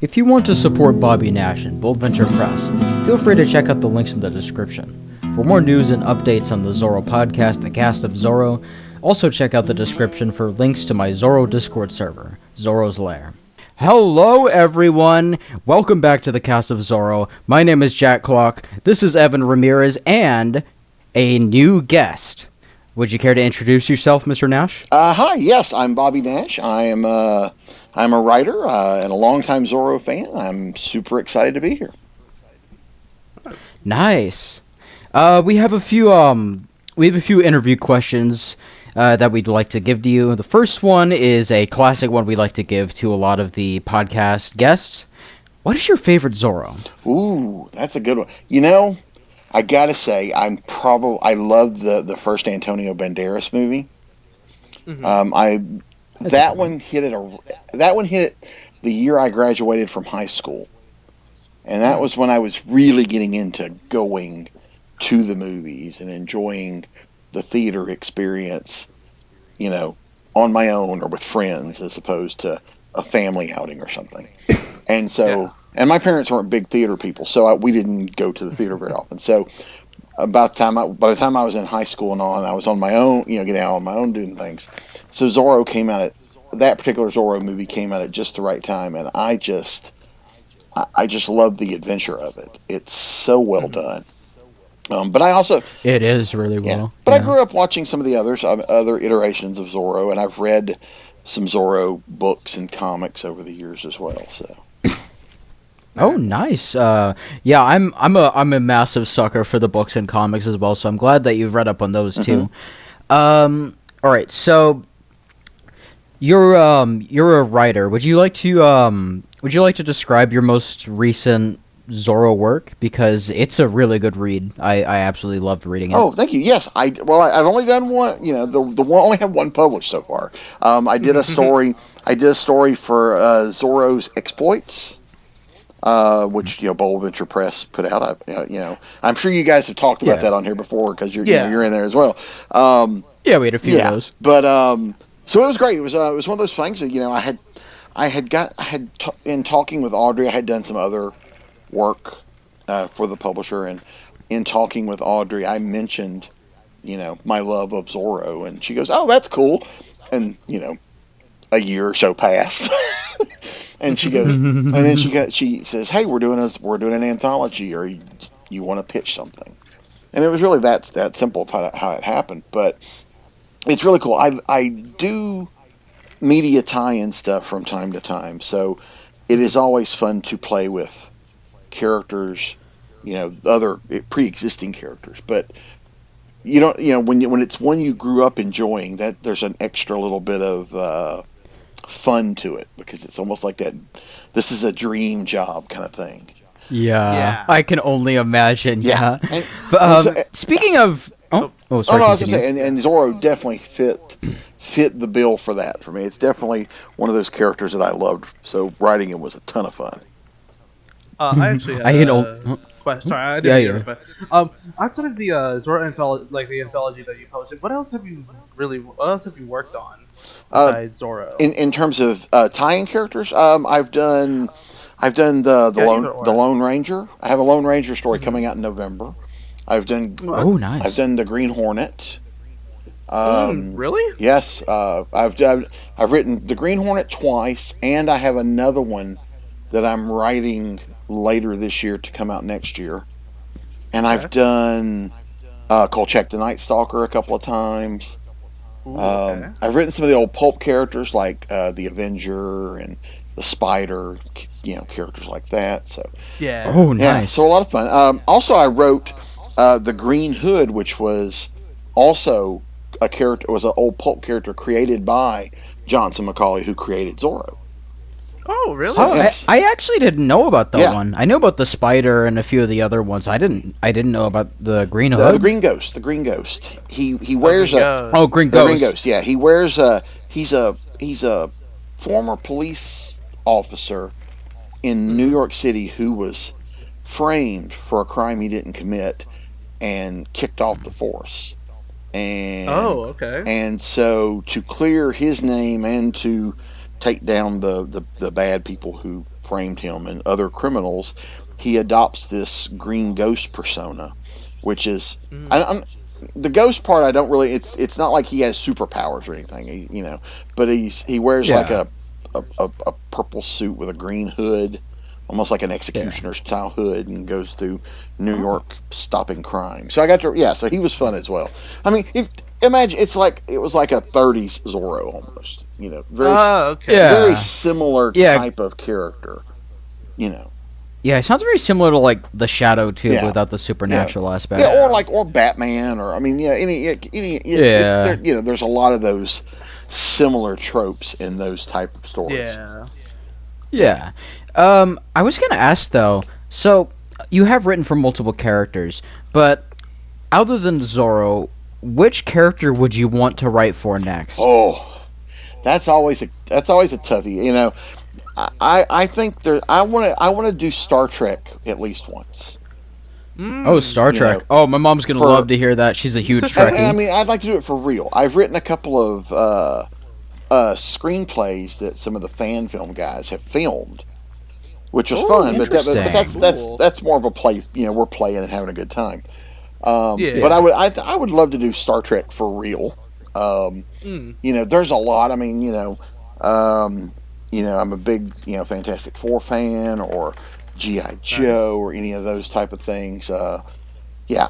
If you want to support Bobby Nash and Bold Venture Press, feel free to check out the links in the description. For more news and updates on the Zorro podcast, the cast of Zorro, also check out the description for links to my Zorro Discord server, Zorro's Lair. Hello everyone! Welcome back to the cast of Zorro. My name is Jack Clock, this is Evan Ramirez, and a new guest. Would you care to introduce yourself, Mr. Nash? Hi, yes, I'm Bobby Nash. I'm a writer and a longtime Zorro fan. I'm super excited to be here. Nice. We have a few interview questions that we'd like to give to you. The first one is a classic one we like to give to a lot of the podcast guests. What is your favorite Zorro? Ooh, that's a good one. You know, I gotta say, I love the first Antonio Banderas movie. Mm-hmm. That one hit the year I graduated from high school, and that was when I was really getting into going to the movies and enjoying the theater experience, you know, on my own or with friends as opposed to a family outing or something. And so. Yeah. And my parents weren't big theater people, so we didn't go to the theater very often. So, by the time I was in high school and on, I was on my own, getting out on my own doing things. So Zorro came out that particular Zorro movie came out at just the right time, and I just love the adventure of it. It's so well done. But I also it is really well. Yeah, but I grew up watching some of the other iterations of Zorro, and I've read some Zorro books and comics over the years as well. So. Oh, nice. Yeah, I'm a massive sucker for the books and comics as well, so I'm glad that you've read up on those too. All right, so you're a writer. Would you like to describe your most recent Zorro work, because it's a really good read. I absolutely loved reading it. Oh, thank you. Yes, I've only done one. The one only have one published so far. I did a story. I did a story for Zorro's Exploits. Which Bold Venture Press put out. I'm sure you guys have talked about that on here before because you're in there as well. We had a few of those. But so it was great. It was one of those things that in talking with Audrey, I had done some other work for the publisher, and in talking with Audrey, I mentioned my love of Zorro, and she goes, "Oh, that's cool," and a year or so passed. And she goes, and then she says, "Hey, we're doing an anthology, or you want to pitch something?" And it was really that simple how it happened. But it's really cool. I do media tie-in stuff from time to time, so it is always fun to play with characters, other pre-existing characters. But when it's one you grew up enjoying, that there's an extra little bit of fun to it, because it's almost like that this is a dream job kind of thing. Yeah. I can only imagine. And, but speaking of I was gonna say, and Zorro definitely fit the bill for that for me. It's definitely one of those characters that I loved, so writing him was a ton of fun. I actually sorry, I didn't hear it, but outside of the Zorro anthology, like the anthology that you posted, what else have you worked on besides Zorro? In terms of tie-in characters, I've done the Lone Ranger. I have a Lone Ranger story coming out in November. I've done nice. I've done the Green Hornet. Really? Yes. I've written the Green Hornet twice, and I have another one that I'm writing later this year to come out next year. And I've done Kolchak the Night Stalker a couple of times. I've written some of the old pulp characters like the Avenger and the Spider, characters like that. So nice. Yeah, so a lot of fun. Also, I wrote the Green Hood, which was also a character. Was an old pulp character created by Johnson McCauley, who created Zorro. Oh, really? So, yes. I actually didn't know about that one. I know about the Spider and a few of the other ones. I didn't know about the Green Hood. The Green Ghost. The Green Ghost. He wears Green Ghost. Green Ghost. Yeah, he wears he's a former police officer in New York City who was framed for a crime he didn't commit and kicked off the force. And And so to clear his name and to take down the bad people who framed him and other criminals, he adopts this green ghost persona, which is the ghost part. I don't really. It's not like he has superpowers or anything, but he wears like a purple suit with a green hood, almost like an executioner style hood, and goes through New York stopping crime. So I got to so he was fun as well. I mean, imagine it was like a 30s Zorro almost. Very similar type of character. Yeah, it sounds very similar to like the Shadow too, without the supernatural aspect. Yeah, or Batman, or there's a lot of those similar tropes in those type of stories. Yeah. I was gonna ask though. So you have written for multiple characters, but other than Zorro, which character would you want to write for next? Oh, that's always a toughie. I think I want to do Star Trek at least once. Oh, Star Trek! My mom's gonna love to hear that. She's a huge Trekkie. I mean, I'd like to do it for real. I've written a couple of screenplays that some of the fan film guys have filmed, which was fun. But that's more of a play. We're playing and having a good time. But I would love to do Star Trek for real. There's a lot. I mean, I'm a big, Fantastic Four fan, or G.I. Joe, or any of those type of things. So we're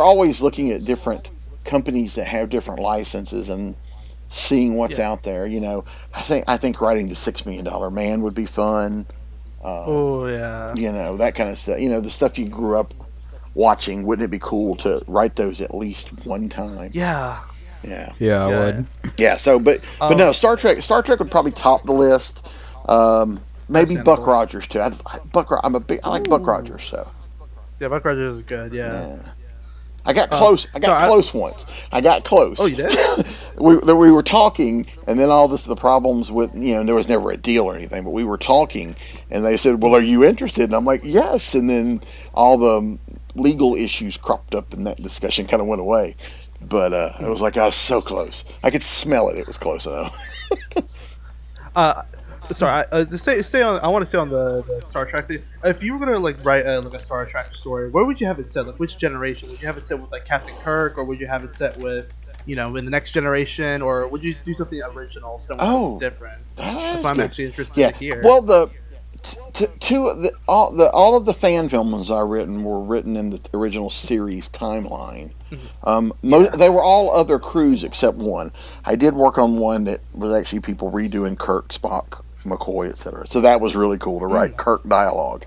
always looking at different companies that have different licenses and seeing what's out there. I think writing the $6 Million Man would be fun. That kind of stuff. The stuff you grew up watching. Wouldn't it be cool to write those at least one time? Yeah. Yeah, I would. Yeah, so but no, Star Trek would probably top the list. Maybe Buck Rogers too. I like Buck Rogers, so. Yeah, Buck Rogers is good. Yeah. I got close. Close once. I got close. Oh, you did? we were talking, and then all the problems with there was never a deal or anything, but we were talking, and they said, "Well, are you interested?" And I'm like, "Yes." And then all the legal issues cropped up, and that discussion kind of went away. But it was like I was so close. I could smell it. It was close enough. Sorry. Stay on. I want to stay on the Star Trek thing. If you were gonna write a Star Trek story, where would you have it set? Like which generation? Would you have it set with Captain Kirk, or would you have it set with in the next generation, or would you just do something original, something different? That's why I'm actually interested to hear. Well, all of the fan films I written were written in the original series timeline. They were all other crews except one. I did work on one that was actually people redoing Kirk, Spock, McCoy, etc. So that was really cool to write Kirk dialogue.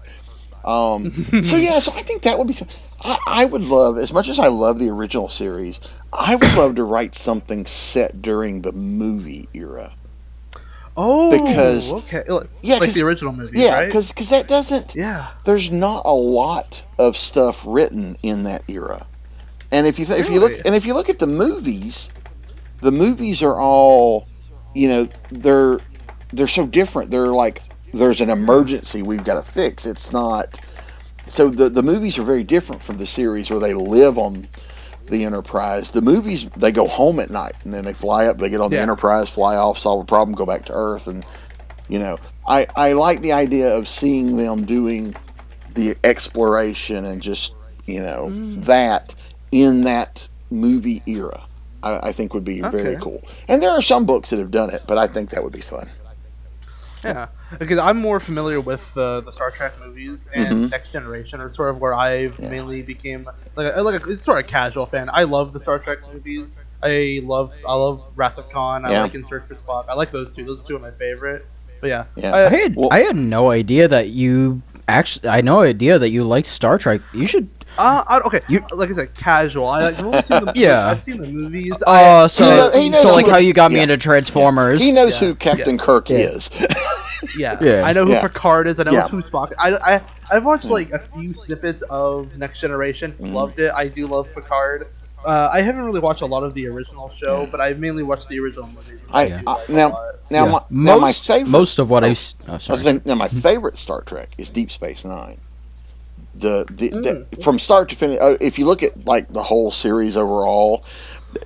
So I think that would be. I would love, as much as I love the original series, I would love to write something set during the movie era. Oh, because like the original movie, right? Because that doesn't. Yeah, there's not a lot of stuff written in that era, and if you look at the movies are all, they're so different. They're like there's an emergency we've got to fix. It's not. So the movies are very different from the series where they live on the Enterprise. The movies, they go home at night and then they fly up, they get on the Enterprise, fly off, solve a problem, go back to Earth. And I like the idea of seeing them doing the exploration and just that in that movie era. I think would be very cool. And there are some books that have done it, but I think that would be fun. Yeah, because I'm more familiar with the Star Trek movies and Next Generation, or sort of where I mainly became it's sort of a casual fan. I love the Star Trek movies. I love Wrath of Khan. I like In Search for Spock. I like those two. Those two are my favorite. But I had no idea that you liked Star Trek. You should. Okay. Like I said, casual. I've only seen the I've seen the movies. He knows like how you got me into Transformers. He knows who Captain Kirk is. Yeah. I know who Picard is. I know who Spock. I've watched like a few snippets of Next Generation. Loved it. I do love Picard. I haven't really watched a lot of the original show, but I mainly watched the original movie. My favorite. Most of what my favorite Star Trek is Deep Space Nine. From start to finish, if you look at like the whole series overall,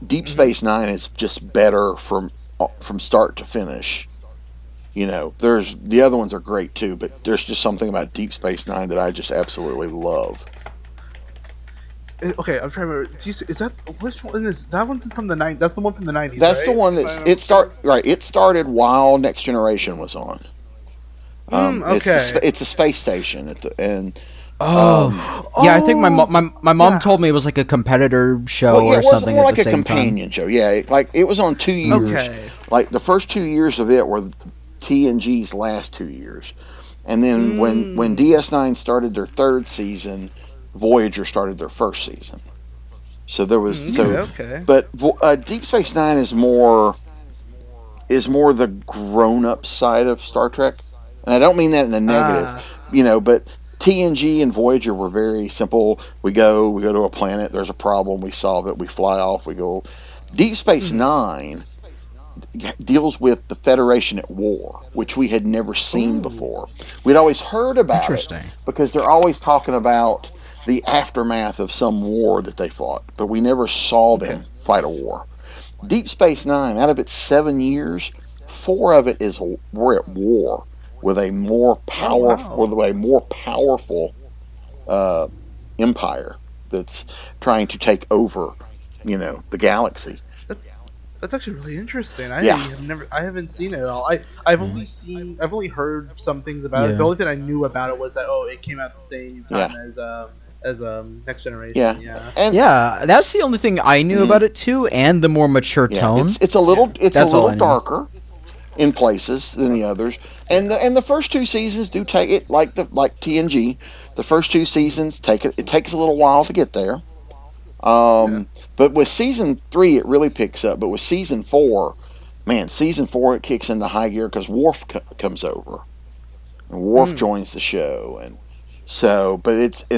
Deep Space Nine is just better from start to finish There's the other ones are great too, but there's just something about Deep Space Nine that I just absolutely love. Okay, I'm trying to remember. Is that which one is that? One's from the 90s. That's the one from the 90s. That's right? the one It started while Next Generation was on. Okay. It's a space station I think my mom told me it was like a competitor show or something. It was more like a companion show. Yeah, it was on 2 years. Okay. Like the first 2 years of it were TNG's last 2 years, and then when DS9 started their third season, Voyager started their first season. So there was but Deep Space Nine is more the grown-up side of Star Trek, and I don't mean that in a negative, but TNG and Voyager were very simple. We go to a planet, there's a problem, we solve it, we fly off, we go. Deep Space Nine deals with the Federation at war, which we had never seen before. We'd always heard about it because they're always talking about the aftermath of some war that they fought, but we never saw them fight a war. Deep Space Nine, out of its 7 years, 4 of it we're at war with a more powerful empire that's trying to take over, the galaxy. That's actually really interesting. I haven't seen it at all. I've only heard some things about it. The only thing I knew about it was that it came out the same time as Next Generation. Yeah, that's the only thing I knew about it too, and the more mature tone. It's a little darker in places than the others, and the first 2 seasons do take it like TNG. The first 2 seasons it takes a little while to get there. But with season 3 it really picks up. But with season 4, it kicks into high gear because Worf comes over, and Worf joins the show, and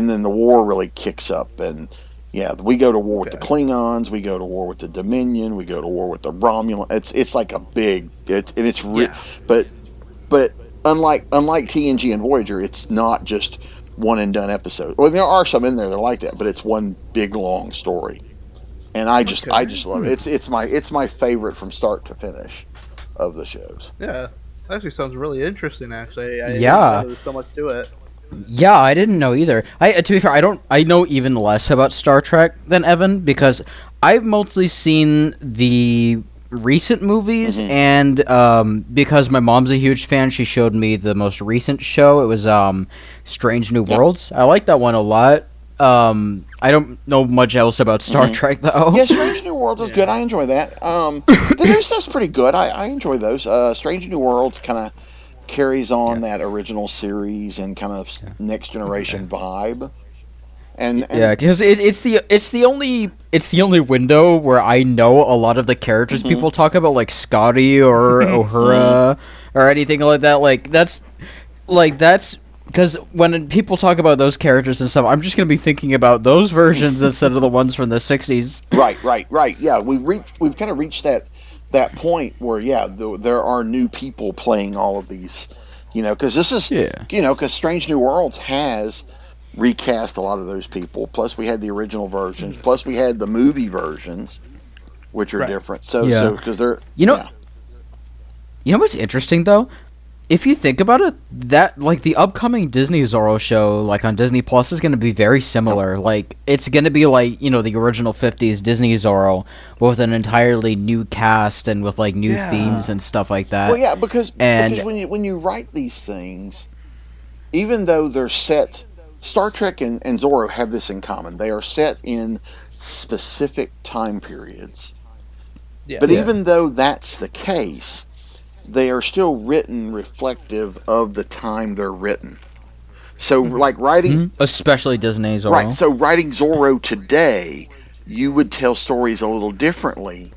then the war really kicks up, and we go to war with the Klingons, we go to war with the Dominion, we go to war with the Romulans. It's like a big but unlike TNG and Voyager, it's not just one and done episode. Well, there are some in there that are like that, but it's one big long story, and I just love it. It's my favorite from start to finish of the shows. Yeah, that actually sounds really interesting. Actually, I didn't know there was so much to it. Yeah, I didn't know either. To be fair, I know even less about Star Trek than Evan because I've mostly seen the recent movies, and because my mom's a huge fan, she showed me the most recent show. It was Strange New Worlds. I like that one a lot. I don't know much else about Star Trek though. Yeah, Strange New Worlds is good. I enjoy that. The new stuff's pretty good. I enjoy those. Strange New Worlds kind of carries on that original series and kind of Next Generation vibe. And because it's the only window where I know a lot of the characters people talk about, like Scotty or Uhura or anything like that. That's because when people talk about those characters and stuff, I'm just gonna be thinking about those versions instead of the ones from the 60s. Right. Yeah, we've kind of reached that point where there are new people playing all of these, because this is because Strange New Worlds has recast a lot of those people. Plus, we had the original versions. Plus, we had the movie versions, which are different. So because they're you know what's interesting though, if you think about it, that the upcoming Disney Zorro show on Disney Plus is going to be very similar. It's going to be the original 50s Disney Zorro with an entirely new cast and with new themes and stuff like that. Well, yeah, because when you write these things, even though they're set, Star Trek and Zorro have this in common. They are set in specific time periods. Yeah. But even though that's the case, they are still written reflective of the time they're written. So, writing... Especially Disney Zorro. Right, so writing Zorro today, you would tell stories a little differently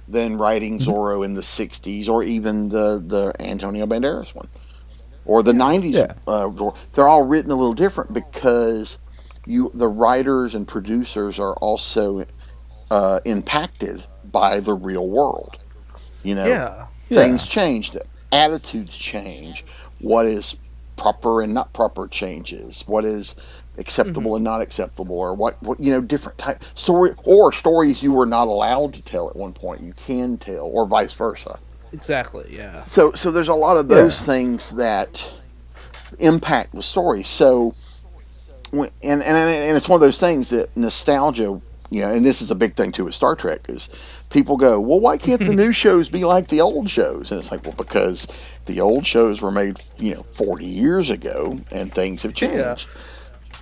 than writing Zorro in the 60s or even the Antonio Banderas one. Or the 90s. Yeah. They're all written a little different because the writers and producers are also impacted by the real world. Things change, attitudes change, what is proper and not proper changes, what is acceptable and not acceptable, or what different type stories you were not allowed to tell at one point you can tell, or vice versa. Exactly. Yeah. So there's a lot of those things that impact the story. So, and it's one of those things that nostalgia, and this is a big thing too with Star Trek, is people go, well, why can't the new shows be like the old shows? And it's like, well, because the old shows were made 40 years ago and things have changed.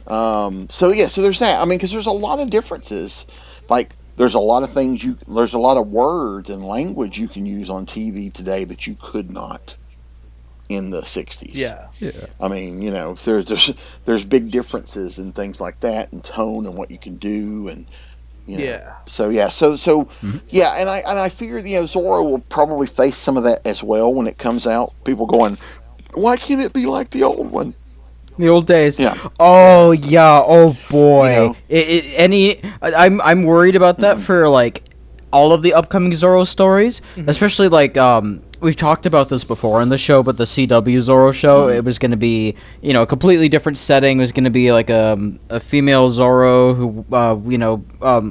So there's that. I mean, because there's a lot of differences. Like, there's a lot of things there's a lot of words and language you can use on TV today that you could not in the 60s. Yeah. I mean, there's big differences and things like that, and tone and what you can do, and So and I figure Zorro will probably face some of that as well when it comes out. People going, why can't it be like the old one? The old days. Yeah. Oh yeah. Oh boy. I'm worried about that for like all of the upcoming Zorro stories, especially like we've talked about this before on the show, but the CW Zorro show, it was going to be a completely different setting. It was going to be like a female Zorro who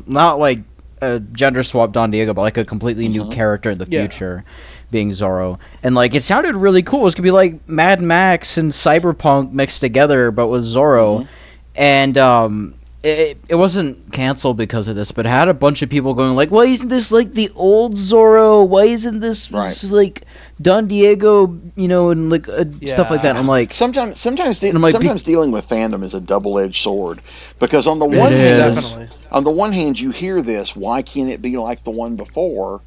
not like a gender swap Don Diego, but like a completely new character in the future. Being Zorro, and like it sounded really cool. It was gonna be like Mad Max and Cyberpunk mixed together, but with Zorro, and it wasn't canceled because of this, but it had a bunch of people going like, "Why isn't this like the old Zorro? Why isn't this like Don Diego? And like stuff like that." And I'm like, sometimes dealing with fandom is a double-edged sword, because on the one hand, you hear this, why can't it be like the one before?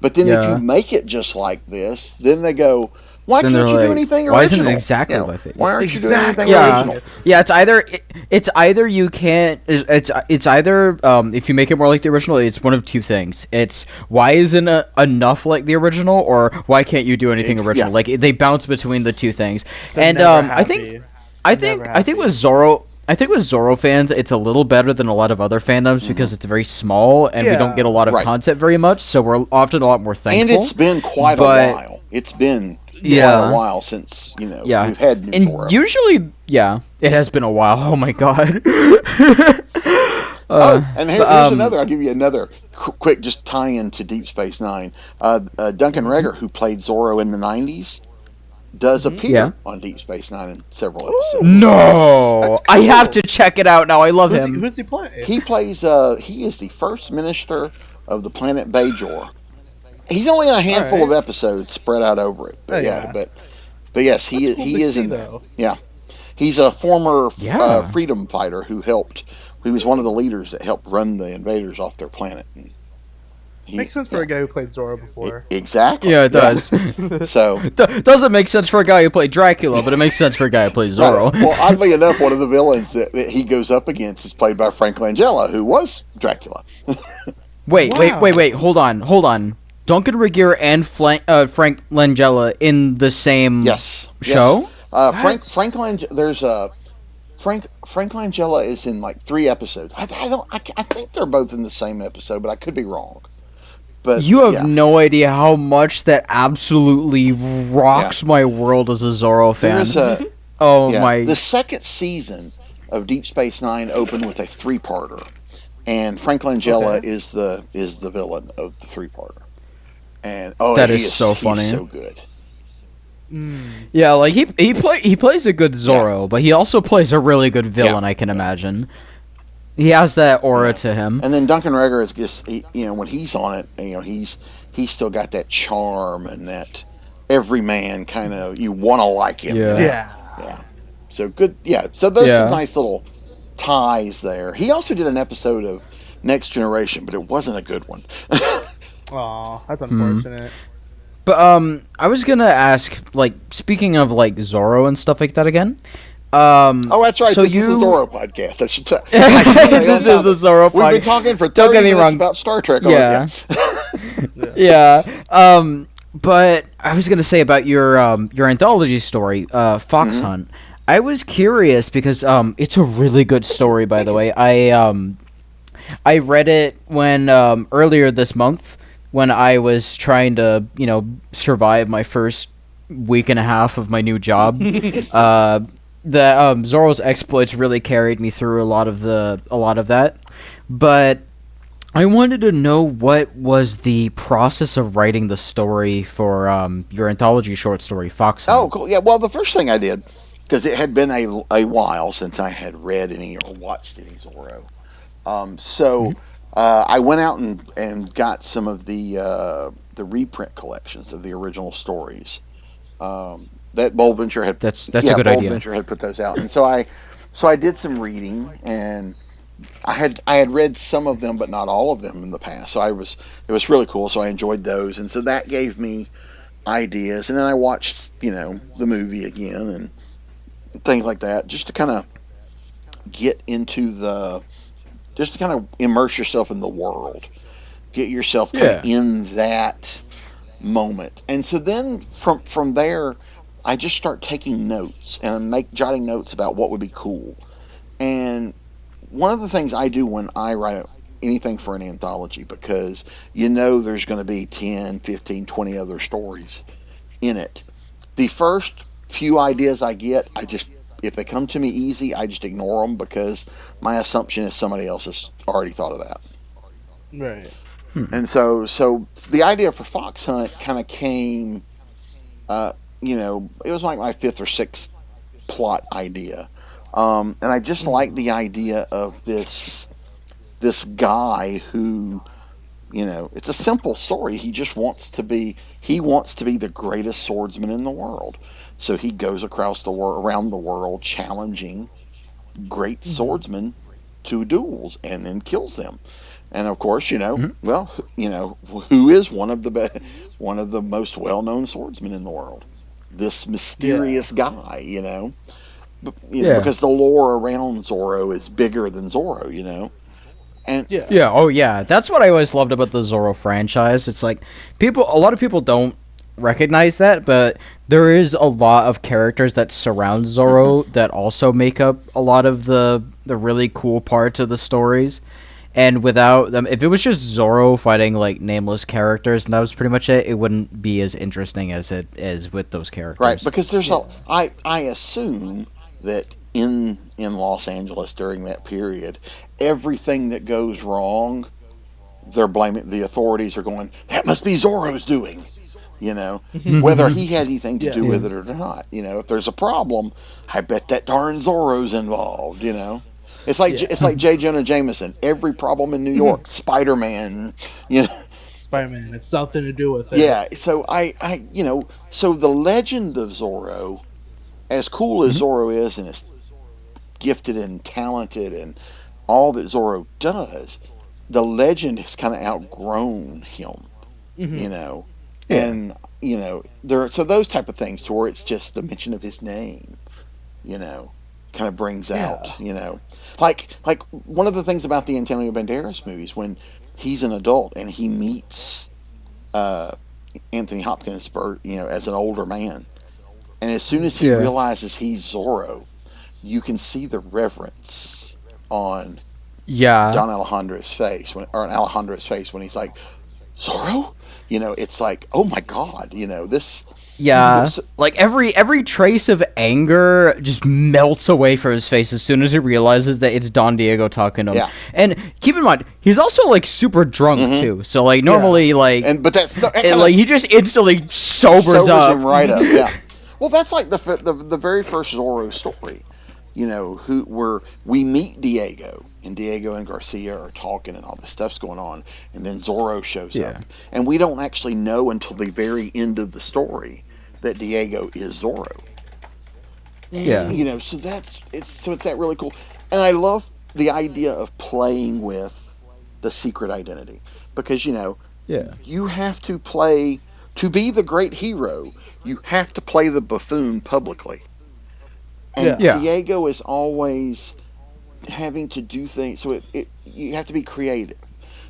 But then if you make it just like this, then they go, why can't you do anything original? Why isn't it exactly like it? Why aren't you doing anything original? Yeah, it's either you can't. It's either if you make it more like the original, it's one of two things. It's why isn't it enough like the original, or why can't you do anything original? Like they bounce between the two things. And I think with Zorro. I think with Zorro fans, it's a little better than a lot of other fandoms because it's very small and we don't get a lot of content very much, so we're often a lot more thankful. And it's been quite a while. It's been quite a while since, we've had new Zorro. Usually, it has been a while. Oh my god. And here's another. I'll give you another quick just tie-in to Deep Space Nine. Duncan Reger, who played Zorro in the 90s, does appear on Deep Space Nine in several episodes. No! Cool. I have to check it out now. I love him. Who does he play? He plays, he is the first minister of the planet Bajor. He's only in a handful of episodes spread out over it. But but yes, he is in there. Yeah. He's a former freedom fighter who was one of the leaders that helped run the invaders off their planet. And makes sense for a guy who played Zorro before. Exactly. Yeah, it does. So doesn't make sense for a guy who played Dracula, but it makes sense for a guy who plays Zorro. Right. Well, oddly enough, one of the villains that he goes up against is played by Frank Langella, who was Dracula. Wait, hold on. Duncan Regier and Frank Langella in the same show? Frank Langella is in like 3 episodes. I think they're both in the same episode, but I could be wrong. But you have no idea how much that absolutely rocks my world as a Zorro fan. The second season of Deep Space Nine opened with a 3-parter, and Frank Langella is the villain of the 3-parter. And he is so funny. He's so good. Yeah, like he plays a good Zorro, but he also plays a really good villain. I can imagine. He has that aura to him. And then Duncan Reger is just, when he's on it, he's still got that charm and that everyman kind of, you want to like him. Yeah. So good. Yeah. So those some nice little ties there. He also did an episode of Next Generation, but it wasn't a good one. Aw, that's unfortunate. But I was gonna ask, like, speaking of like Zorro and stuff like that again. That's right. So this is a Zorro podcast. I should say. This is a Zorro podcast. We've been talking for 30 minutes about Star Trek. But I was gonna say about your anthology story, Fox Hunt. I was curious because it's a really good story, by the way. I read it when earlier this month when I was trying to survive my first week and a half of my new job. Zorro's exploits really carried me through a lot of that, but I wanted to know what was the process of writing the story for your anthology short story, Fox Hunt. Oh, cool. Yeah, well, the first thing I did, because it had been a while since I had read any or watched any Zorro. I went out and got some of the reprint collections of the original stories that Bold Venture had. That's a good idea. Bold Venture had put those out, and so I did some reading, and I had read some of them, but not all of them in the past. So it was really cool. So I enjoyed those, and so that gave me ideas. And then I watched the movie again and things like that, just to kind of get into just to kind of immerse yourself in the world, get yourself kind of in that moment. And so then from there, I just start taking notes and jotting notes about what would be cool. And one of the things I do when I write anything for an anthology, because there's going to be 10, 15, 20 other stories in it. The first few ideas I get, if they come to me easy, I just ignore them, because my assumption is somebody else has already thought of that. Right. And so the idea for Fox Hunt kind of came, it was like my fifth or sixth plot idea. And I just like the idea of this guy who, it's a simple story. He just wants to be the greatest swordsman in the world. So he goes around the world challenging great swordsmen to duels and then kills them. And of course, who is one of the most well-known swordsmen in the world? This mysterious guy, because the lore around Zorro is bigger than Zorro, And that's what I always loved about the Zorro franchise. It's like a lot of people don't recognize that, but there is a lot of characters that surround Zorro that also make up a lot of the really cool parts of the stories. And without them, if it was just Zorro fighting like nameless characters and that was pretty much it, it wouldn't be as interesting as it is with those characters. Right, because there's I assume that in Los Angeles during that period, everything that goes wrong, they're blaming, the authorities are going, that must be Zorro's doing, whether he had anything to do with it or not. If there's a problem, I bet that darn Zorro's involved. It's like J. Jonah Jameson. Every problem in New York, Spider-Man, Spider-Man, it's something to do with it. Yeah, so so the legend of Zorro, as cool as Zorro is and as gifted and talented and all that Zorro does, the legend has kind of outgrown him, and so those type of things to where it's just the mention of his name, kind of brings out, like one of the things about the Antonio Banderas movies, when he's an adult and he meets Anthony Hopkins as an older man, and as soon as he realizes he's Zorro, you can see the reverence on Don Alejandro's face when he's like, Zorro? It's like, oh my God, this. Yeah, like every trace of anger just melts away from his face as soon as he realizes that it's Don Diego talking to him. Yeah. And keep in mind, he's also like super drunk too. So like normally he just instantly sobers up. Him right up. Yeah. Well, that's like the very first Zorro story, where we meet Diego and Garcia are talking and all this stuff's going on, and then Zorro shows up, and we don't actually know until the very end of the story that Diego is Zorro. Yeah. So it's that really cool. And I love the idea of playing with the secret identity, because you have to play to be the great hero. You have to play the buffoon publicly. And Diego is always having to do things, so you have to be creative.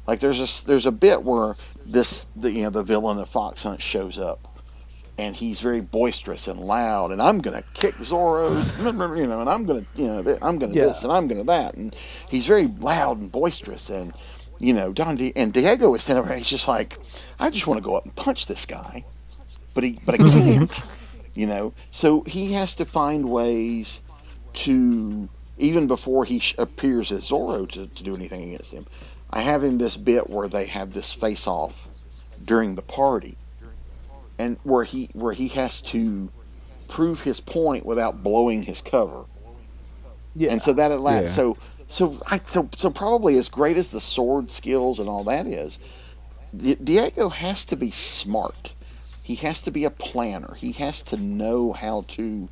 Like there's a bit where the villain of Fox Hunt shows up, and he's very boisterous and loud, and I'm gonna kick Zorro's, and I'm gonna this and I'm gonna that, and he's very loud and boisterous, and and Diego is standing there, he's just like, I just want to go up and punch this guy, but I can't, so he has to find ways to, even before he appears as Zorro to do anything against him, I have in this bit where they have this face off during the party, and where he has to prove his point without blowing his cover. Yeah. And so that allows so probably as great as the sword skills and all that is, Diego has to be smart. He has to be a planner. He has to know how to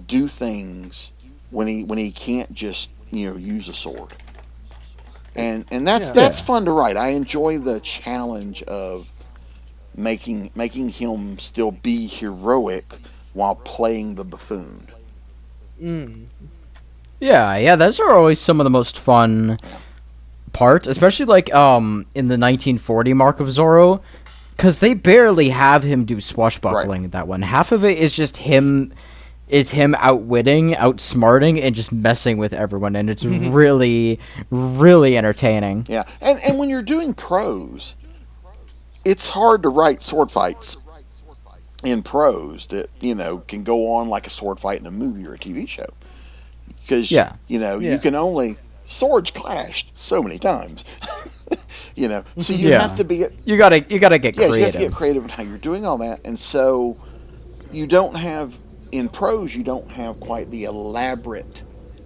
do things when he can't just use a sword. And that's fun to write. I enjoy the challenge of making him still be heroic while playing the buffoon. Yeah, those are always some of the most fun parts, especially like in the 1940 mark of Zorro, because they barely have him do swashbuckling that one. Half of it is just him outwitting, outsmarting, and just messing with everyone, and it's really, really entertaining. Yeah, and when you're doing prose, it's hard to write sword fights in prose that can go on like a sword fight in a movie or a TV show. Because you can only swords clashed so many times, So you have to be. You gotta get creative. Yeah, you have to get creative in how you're doing all that, and so you don't have in prose. You don't have quite the elaborate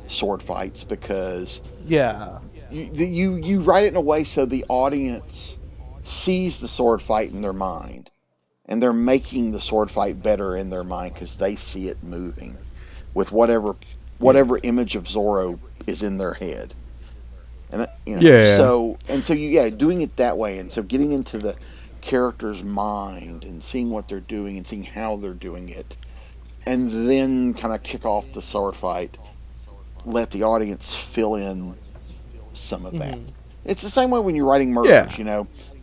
sword fights because you write it in a way so the audience sees the sword fight in their mind, and they're making the sword fight better in their mind because they see it moving with whatever image of Zorro is in their head, and so doing it that way, and so getting into the character's mind and seeing what they're doing and seeing how they're doing it, and then kind of kick off the sword fight, let the audience fill in some of that. It's the same way when you're writing murders.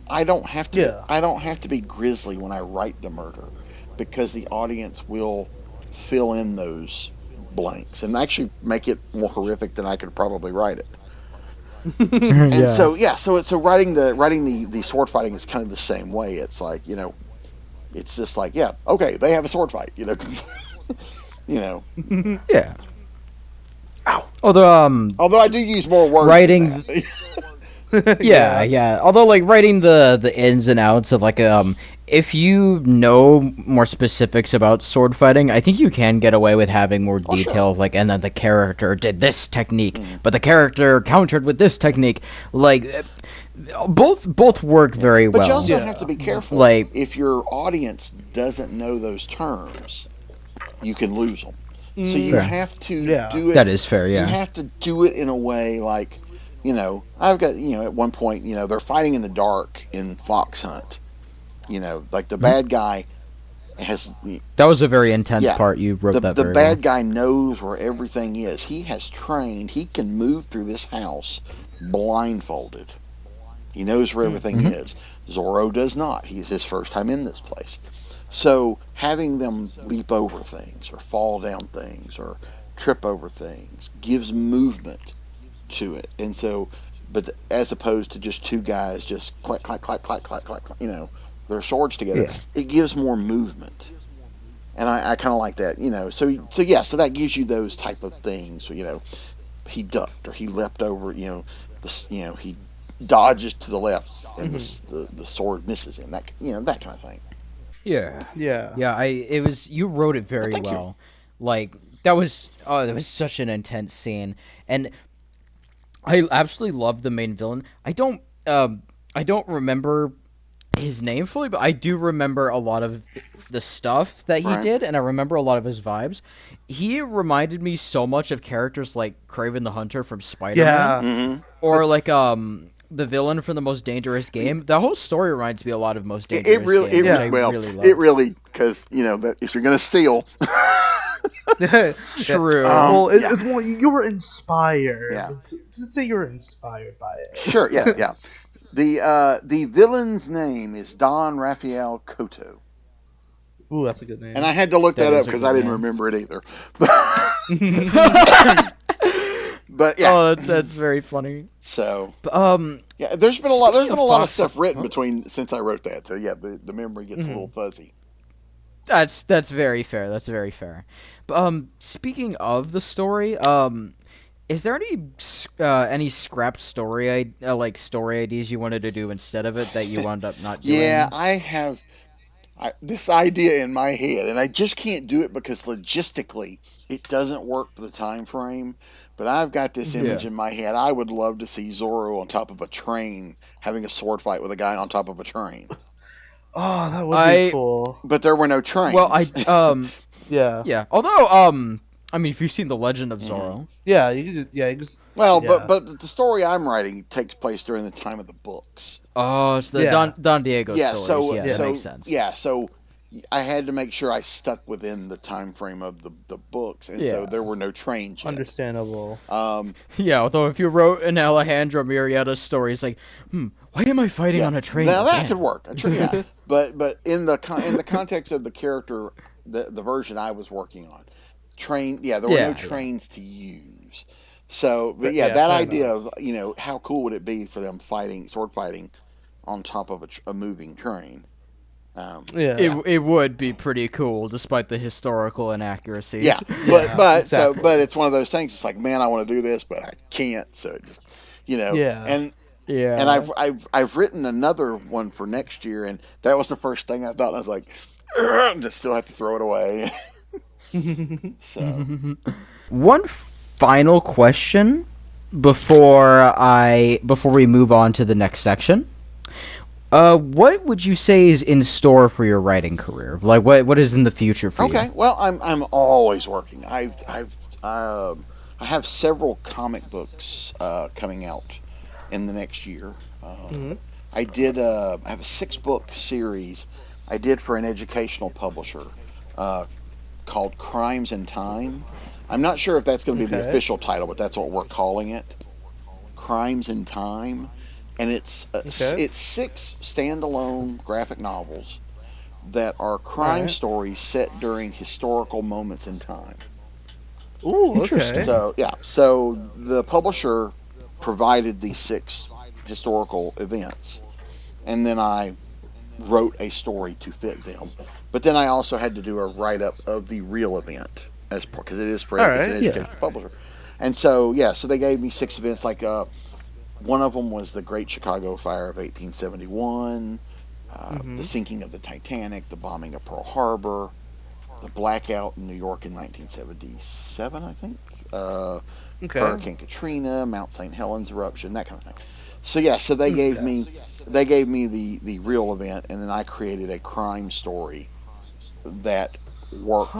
I don't have to be grisly when I write the murder because the audience will fill in those blanks and actually make it more horrific than I could probably write it. And so writing the sword fighting is kind of the same way. It's like it's just like okay, they have a sword fight. Yeah. Ow. Although I do use more words. Writing. Yeah. Although like writing the ins and outs of like if you know more specifics about sword fighting, I think you can get away with having more detail of like, and then the character did this technique, but the character countered with this technique. Like both work very well. But you also have to be careful. Like if your audience doesn't know those terms, you can lose them. So you have to do it. That is fair. Yeah. You have to do it in a way like, I've got at one point they're fighting in the dark in Fox Hunt. Like the bad guy has. That was a very intense part. You wrote that. The bad guy knows where everything is. He has trained. He can move through this house blindfolded. He knows where everything is. Zorro does not. He's his first time in this place. So having them leap over things or fall down things or trip over things gives movement to it. And so, but as opposed to just two guys just clack, clack, clack, clack, clack, clack, their swords together, it gives more movement. And I kind of like that, So that gives you those type of things. So, he ducked or he leapt over, he dodges to the left and the sword misses him. That that kind of thing. Yeah. You wrote it very well. Like that was such an intense scene, and I absolutely love the main villain. I don't remember his name fully, but I do remember a lot of the stuff that he did, and I remember a lot of his vibes. He reminded me so much of characters like Kraven the Hunter from Spider-Man, or like the villain from The Most Dangerous Game. The whole story reminds me a lot of Most Dangerous Game. It really, because that if you're gonna steal. True. Well, it's more you were inspired. Yeah. Just say you were inspired by it. Sure. Yeah. The villain's name is Don Rafael Cotto. Ooh, that's a good name. And I had to look that up because I didn't remember it either. But yeah. Oh, that's very funny. So, there's been a lot of stuff written since I wrote that. So yeah, the memory gets a little fuzzy. That's very fair. That's very fair. But speaking of the story, Is there any scrapped story story ideas you wanted to do instead of it that you wound up not doing? Yeah, I have this idea in my head, and I just can't do it because logistically it doesn't work for the time frame. But I've got this image in my head. I would love to see Zorro on top of a train having a sword fight with a guy on top of a train. Oh, that would be cool. But there were no trains. Well, yeah. Although, I mean, if you've seen The Legend of Zorro, yeah, you just. Well, but the story I'm writing takes place during the time of the books. Oh, it's the Don Diego story. That makes sense. Yeah, so I had to make sure I stuck within the time frame of the books, and so there were no trains yet. Understandable. Although if you wrote an Alejandro Murrieta story, it's like, why am I fighting on a train? Now that could work. But in the context of the character, the version I was working on, there were no trains to use. So, that idea of how cool would it be for them sword fighting on top of a moving train? It would be pretty cool, despite the historical inaccuracies. Yeah, but it's one of those things. It's like, man, I want to do this, but I can't. So just and I've written another one for next year, and that was the first thing I thought. I was like, just still have to throw it away. So one final question before we move on to the next section. What would you say is in store for your writing career? Like, what is in the future for you? Okay, well, I'm always working. I have several comic books coming out in the next year. I have a 6-book series I did for an educational publisher called Crimes in Time. I'm not sure if that's going to be the official title, but that's what we're calling it. Crimes in Time. And it's 6 standalone graphic novels that are crime stories set during historical moments in time. Ooh, interesting. So the publisher provided these 6 historical events, and then I wrote a story to fit them. But then I also had to do a write-up of the real event, because it is for an educational publisher. And so they gave me 6 events, like one of them was the Great Chicago Fire of 1871, the sinking of the Titanic, the bombing of Pearl Harbor, the blackout in New York in 1977, I think, Hurricane Katrina, Mount St. Helens eruption, that kind of thing. So they gave me the real event, and then I created a crime story that worked.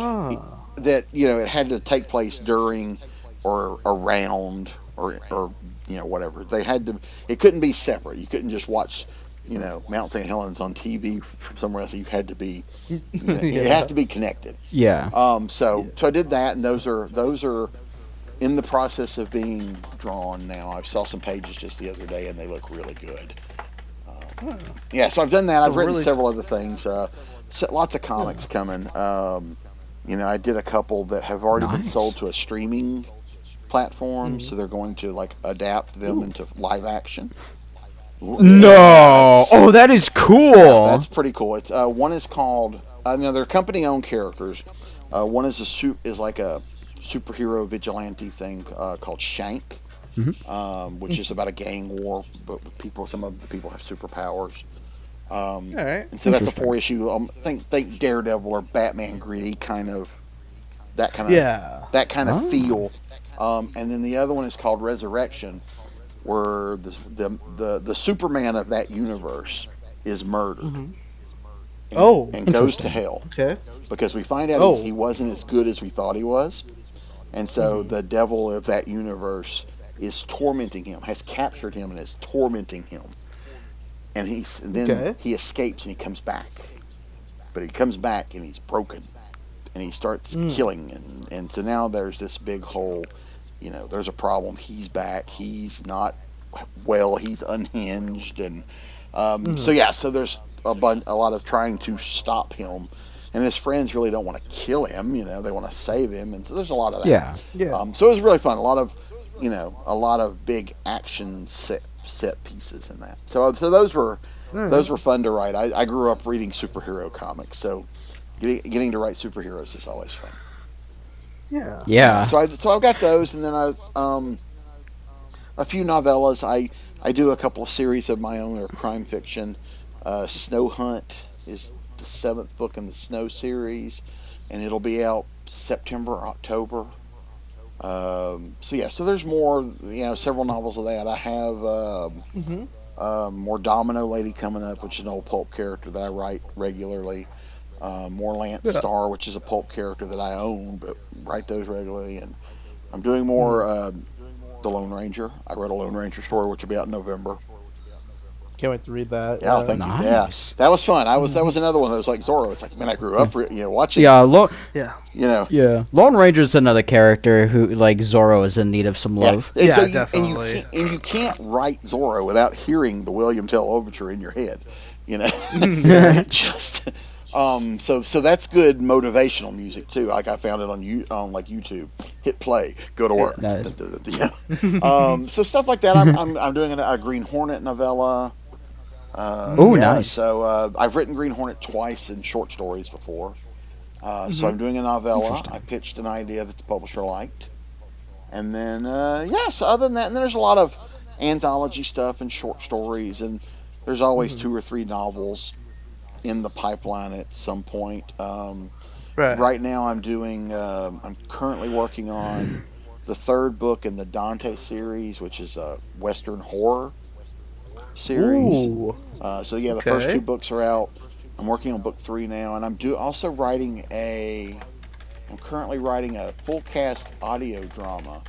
That it had to take place during or around or whatever. They had to. It couldn't be separate. You couldn't just watch Mount St. Helens on TV from somewhere else. You had to be. It has to be connected. Yeah. So I did that, and those are in the process of being drawn now. I saw some pages just the other day, and they look really good. So I've done that. I've written several other things. Lots of comics coming. I did a couple that have already been sold to a streaming platform, so they're going to adapt them into live action. No! Oh, that is cool. Yeah, that's pretty cool. It's one is called. They're company-owned characters. One is like a superhero vigilante thing called Shank, which is about a gang war, but with people. Some of the people have superpowers. All right. And so that's a 4-issue. Think Daredevil or Batman gritty kind of that kind of feel. And then the other one is called Resurrection, where the Superman of that universe is murdered. And goes to hell. Okay. Because we find out he wasn't as good as we thought he was. And so the devil of that universe is tormenting him, has captured him and is tormenting him. And then he escapes and he comes back. But he comes back and he's broken. And he starts killing. And so now there's this big hole. There's a problem. He's back. He's not well. He's unhinged. And so there's a lot of trying to stop him. And his friends really don't want to kill him. They want to save him. And so there's a lot of that. Yeah. So it was really fun. A lot of big action set pieces in that. So those were fun to write. I grew up reading superhero comics, so getting to write superheroes is always fun. Yeah. So I've got those, and then a few novellas. I do a couple of series of my own or crime fiction. Snow Hunt is the 7th book in the Snow series, and it'll be out September or October. So there's more, several novels of that. I have more Domino Lady coming up, which is an old pulp character that I write regularly. More Lance Starr, which is a pulp character that I own, but write those regularly. And I'm doing more The Lone Ranger. I wrote a Lone Ranger story, which will be out in November. Can't wait to read that. Yeah, thank you. Yeah, that was fun. That was another one that was like Zorro. It's like, man, I grew up, watching. Yeah, Lone Ranger's another character who, like Zorro, is in need of some love. Yeah, so definitely. And you can't write Zorro without hearing the William Tell overture in your head. It just. So that's good motivational music too. Like I found it on YouTube. Hit play, go to work. Nice. So stuff like that. I'm doing a Green Hornet novella. Nice. So I've written Green Hornet twice in short stories before. So I'm doing a novella. I pitched an idea that the publisher liked, and then so other than that, and there's a lot of anthology stuff and short stories, and there's always 2 or 3 novels in the pipeline at some point. Right now I'm currently working on the 3rd book in the Dante series, which is a Western horror series. The first 2 books are out. I'm working on book 3 now, and I'm currently writing a full cast audio drama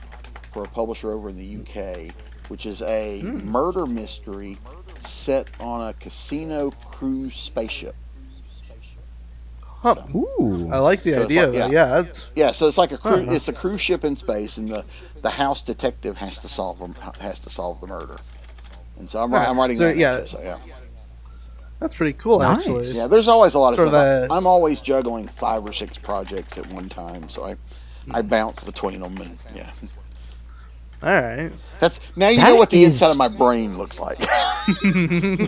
for a publisher over in the UK, which is a murder mystery set on a casino cruise spaceship. Huh. Ooh. I like the idea. So it's like a cruise. It's a cruise ship in space, and the house detective has to solve the murder. And so I'm writing that. That's pretty cool, nice. Actually. Yeah, there's always a lot of stuff. I'm always juggling 5 or 6 projects at one time, so I bounce between them, and All right. You know what the inside of my brain looks like.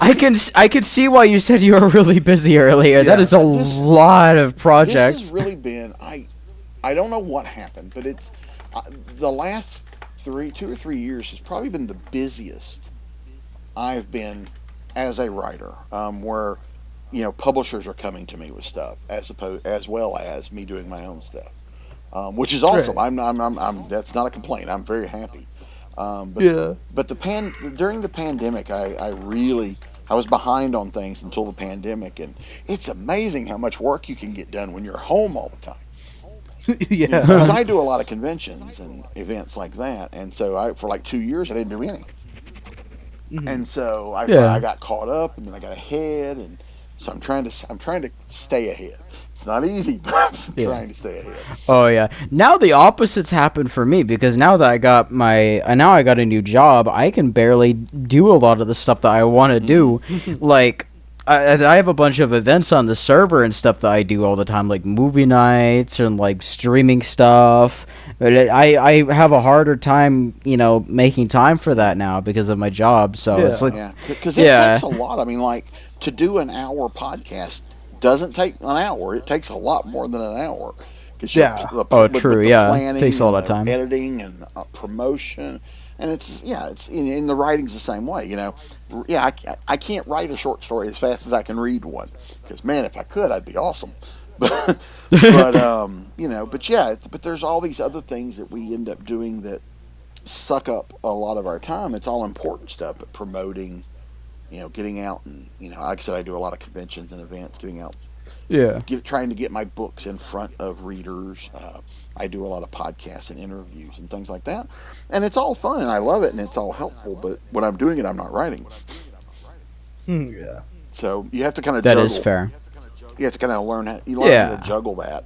I can see why you said you were really busy earlier. That is lot of projects. This has really been. I don't know what happened, but it's the last 2 or 3 years has probably been the busiest I've been as a writer. Where publishers are coming to me with stuff as well as me doing my own stuff. Which is awesome. Right. I'm that's not a complaint. I'm very happy. But during the pandemic, I was behind on things until the pandemic, and it's amazing how much work you can get done when you're home all the time. Because I do a lot of conventions and events like that, and so for like 2 years I didn't do any. And so I got caught up, and then I got ahead, and so I'm trying to stay ahead. It's not easy, but I'm trying to stay ahead. Oh yeah. Now the opposite's happened for me, because now that I got a new job, I can barely do a lot of the stuff that I want to do. Like I have a bunch of events on the server and stuff that I do all the time, like movie nights and like streaming stuff. But I have a harder time, making time for that now because of my job. So it's like, because it takes a lot. I mean, like to do an hour podcast doesn't take an hour. It takes a lot more than an hour. True. It takes a lot of time. Editing and promotion. And it's in the writing's the same way, I can't write a short story as fast as I can read one, because man, if I could, I'd be awesome. But there's all these other things that we end up doing that suck up a lot of our time. It's all important stuff, but promoting, getting out and like I said, I do a lot of conventions and events, getting out. Trying to get my books in front of readers. I do a lot of podcasts and interviews and things like that, and it's all fun and I love it and it's all helpful. But when I'm doing it, I'm not writing. So you have to kind of juggle. That is fair. You have to kind of learn how to juggle that,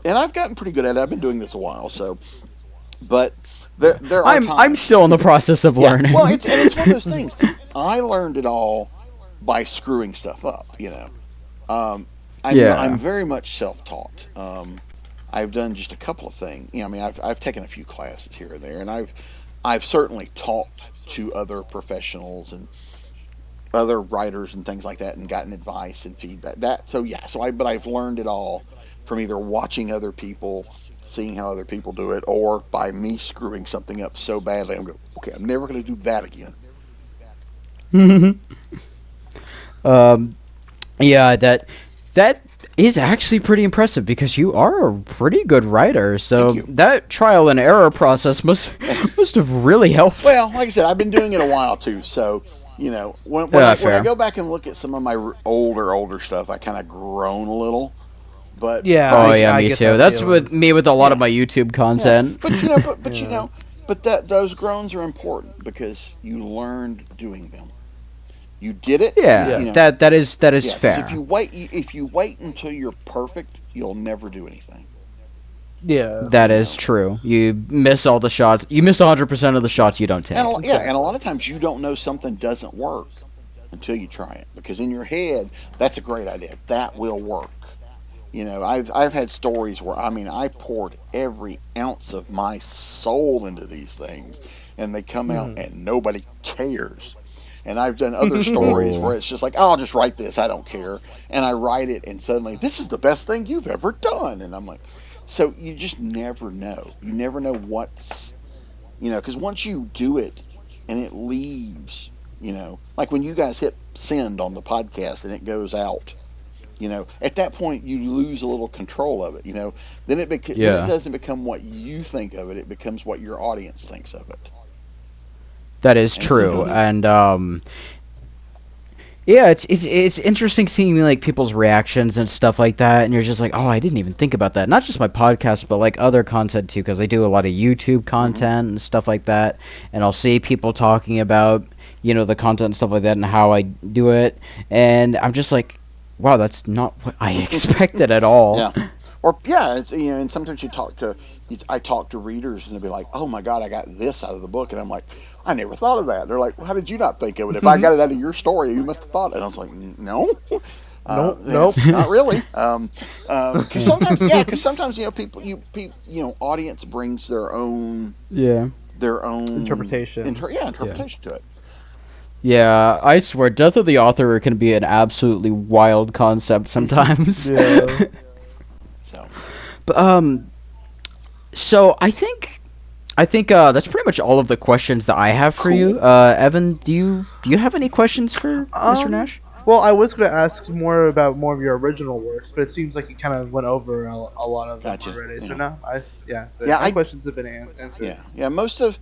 and I've gotten pretty good at it. I've been doing this a while, so. But there are times. I'm still in the process of learning. Well, it's one of those things. I learned it all by screwing stuff up. I'm very much self-taught. I've done just a couple of things. I've taken a few classes here and there, and I've certainly talked to other professionals and other writers and things like that, and gotten advice and feedback. But I've learned it all from either watching other people seeing how other people do it, or by me screwing something up so badly, I'm going, okay, I'm never going to do that again. Yeah, that is actually pretty impressive because you are a pretty good writer. So that trial and error process must have really helped. Well, like I said, I've been doing it a while too. So when I go back and look at some of my older stuff, I kind of groan a little. But me too. That's with me with a lot of my YouTube content. Yeah. But those groans are important because you learned doing them. You did it. Yeah, that is fair. If you wait until you're perfect, you'll never do anything. Yeah, that is true. You miss all the shots. You miss 100% of the shots you don't take. And a lot of times you don't know something doesn't work until you try it, because in your head that's a great idea. That will work. I've had stories where I poured every ounce of my soul into these things, and they come out and nobody cares. And I've done other stories where it's just like, oh, I'll just write this, I don't care. And I write it, and suddenly, this is the best thing you've ever done. And I'm like, so you just never know. You never know what's, because once you do it and it leaves, like when you guys hit send on the podcast and it goes out, at that point you lose a little control of it, then it doesn't become what you think of it, it becomes what your audience thinks of it. That is true, and it's interesting seeing like people's reactions and stuff like that, and you're just like, oh, I didn't even think about that. Not just my podcast, but like other content too, because I do a lot of YouTube content and stuff like that, and I'll see people talking about the content and stuff like that and how I do it, and I'm just like, wow, that's not what I expected at all. And sometimes I talk to readers and they'll be like, oh my God, I got this out of the book. And I'm like, I never thought of that. They're like, well, how did you not think of it? If I got it out of your story, you must have thought it. And I was like, no. Nope. Not really. Because sometimes, people, audience brings their own interpretation. Interpretation to it. Yeah, I swear, death of the author can be an absolutely wild concept sometimes. Yeah. But So I think that's pretty much all of the questions that I have for you. Evan, do you have any questions for Mr. Nash? Well, I was going to ask more of your original works, but it seems like you kind of went over a lot of them already. So no, my questions have been answered. Yeah. Most of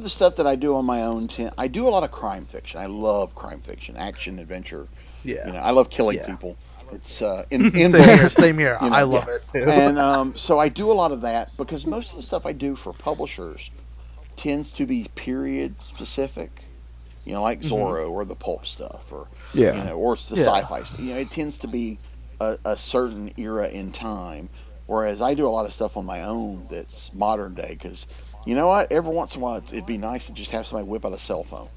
the stuff that I do on my own, I do a lot of crime fiction. I love crime fiction, action, adventure. Yeah. I love killing people. It's same here. I love it too. And so I do a lot of that because most of the stuff I do for publishers tends to be period specific, like Zorro or the pulp stuff, or or it's the sci-fi stuff. It tends to be a certain era in time, whereas I do a lot of stuff on my own that's modern day. Because you know what, every once in a while it'd be nice to just have somebody whip out a cell phone.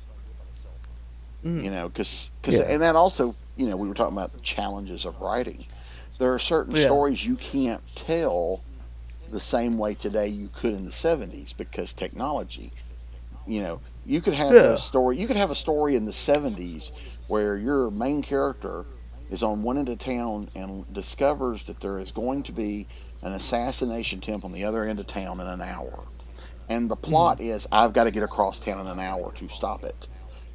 Because and that also, we were talking about the challenges of writing. There are certain stories you can't tell the same way today you could in the 70s because technology. You could have a story. You could have a story in the 70s where your main character is on one end of town and discovers that there is going to be an assassination attempt on the other end of town in an hour, and the plot is I've got to get across town in an hour to stop it.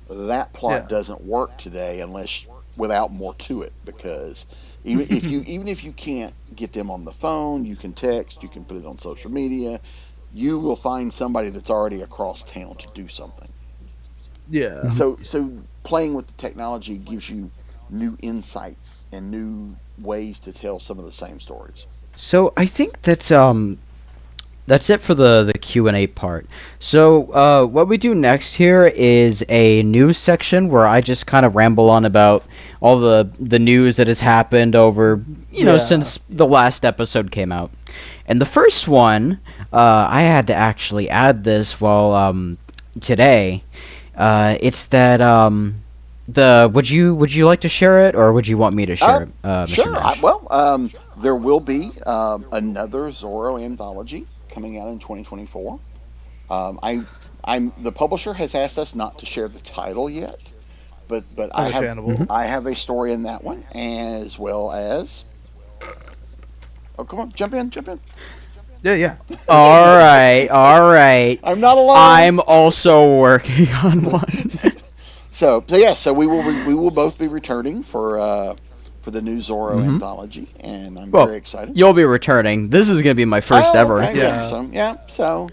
That plot doesn't work today unless without more to it, because even if you can't get them on the phone, you can text, you can put it on social media, you will find somebody that's already across town to do something. Yeah. So playing with the technology gives you new insights and new ways to tell some of the same stories. So I think that's it for the Q&A part. So what we do next here is a news section where I just kind of ramble on about all the news that has happened over, since the last episode came out. And the first one, I had to actually add this today. It's that would you like to share it, or would you want me to share it? Mr. Sure. Nash? There will be another Zorro anthology coming out in 2024. The publisher has asked us not to share the title yet, but I have a story in that one, as well as. Oh, come on, jump in. Yeah. All right. I'm not alone. I'm also working on one. So we will both be returning for the new Zorro anthology, and I'm very excited. You'll be returning. This is going to be my first ever. Okay, Yeah. So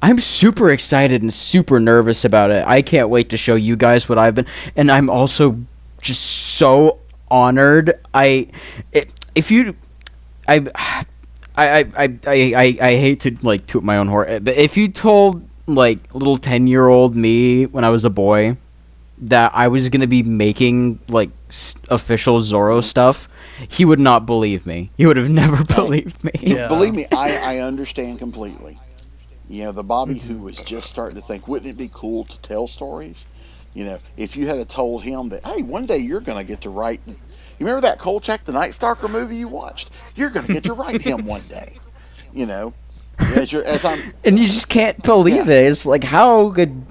I'm super excited and super nervous about it. I can't wait to show you guys what I've been, and I'm also just so honored. I hate to like toot my own horn, but if you told like little 10-year-old me when I was a boy that I was gonna be making like official Zorro stuff, he would not believe me. He would have never believed me. Yeah. Believe me, I understand completely. You know, the Bobby who was just starting to think, wouldn't it be cool to tell stories? You know, if you had told him that, hey, one day you're going to get to write. You remember that Kolchak the Night Stalker movie you watched? You're going to get to write him one day. You know, and you just can't believe it. It's like, how could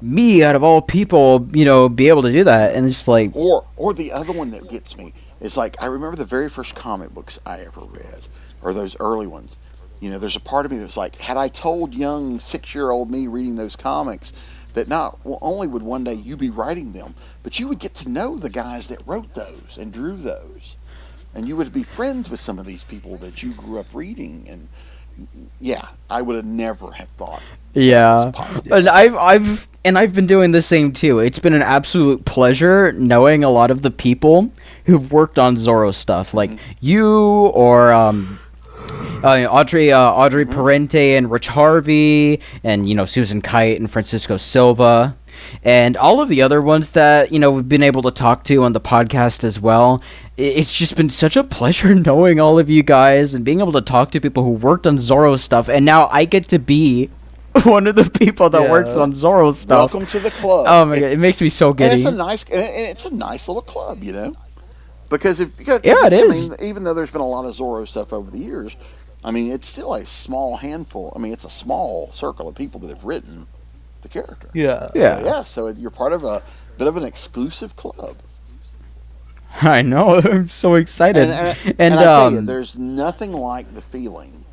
me, out of all people, be able to do that? And it's like, or the other one that gets me is like, I remember the very first comic books I ever read, or those early ones. You know, there's a part of me that's like, had I told young 6-year-old me reading those comics that not only would one day you be writing them, but you would get to know the guys that wrote those and drew those, and you would be friends with some of these people that you grew up reading. And yeah, I would have never have thought. Yeah, and I've been doing the same too. It's been an absolute pleasure knowing a lot of the people who've worked on Zorro stuff, like you or Audrey Parente and Rich Harvey, and Susan Kite and Francisco Silva, and all of the other ones that we've been able to talk to on the podcast as well. It's just been such a pleasure knowing all of you guys and being able to talk to people who worked on Zorro stuff, and now I get to be one of the people that works on Zorro stuff. Welcome to the club. Oh my god, it makes me so giddy. And it's a nice little club, because it is. I mean, even though there's been a lot of Zorro stuff over the years, I mean, it's still a small handful. I mean, it's a small circle of people that have written the character. Yeah. So you're part of a bit of an exclusive club. I know. I'm so excited. And I tell you, there's nothing like the feeling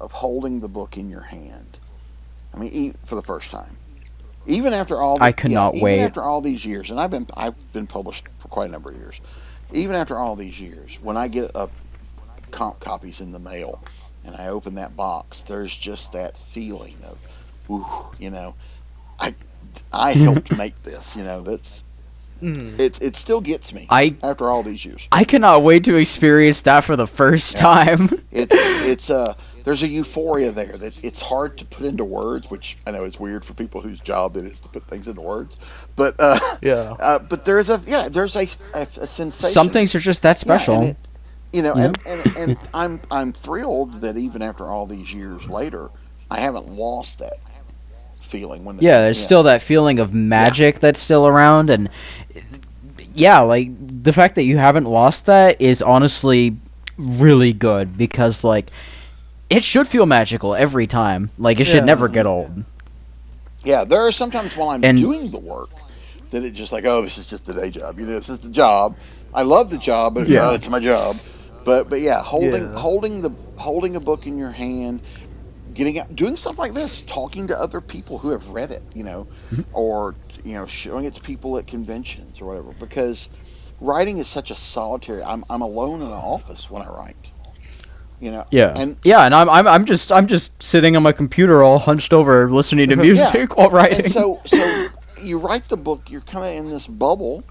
of holding the book in your hand. I mean, for the first time, even after all, I cannot wait. Even after all these years, and I've been published for quite a number of years. Even after all these years, when I get comp copies in the mail and I open that box, there's just that feeling of, ooh, I helped make this. That's. It still gets me after all these years. I cannot wait to experience that for the first time. It's there's a euphoria there that it's hard to put into words, which I know is weird for people whose job it is to put things into words. But but there's a sensation. Some things are just that special. And I'm thrilled that even after all these years later, I haven't lost that feeling. There's still that feeling of magic that's still around, and like the fact that you haven't lost that is honestly really good, because like it should feel magical every time. Like it should never get old. Yeah, there are sometimes while I'm doing the work that it's just like, oh, this is just a day job. This is the job. I love the job, but it's my job. But yeah, holding a book in your hand, getting out, doing stuff like this, talking to other people who have read it, or showing it to people at conventions or whatever. Because writing is such a solitary. I'm alone in an office when I write. And I'm just sitting on my computer all hunched over listening to music while writing. And so you write the book, you're kind of in this bubble,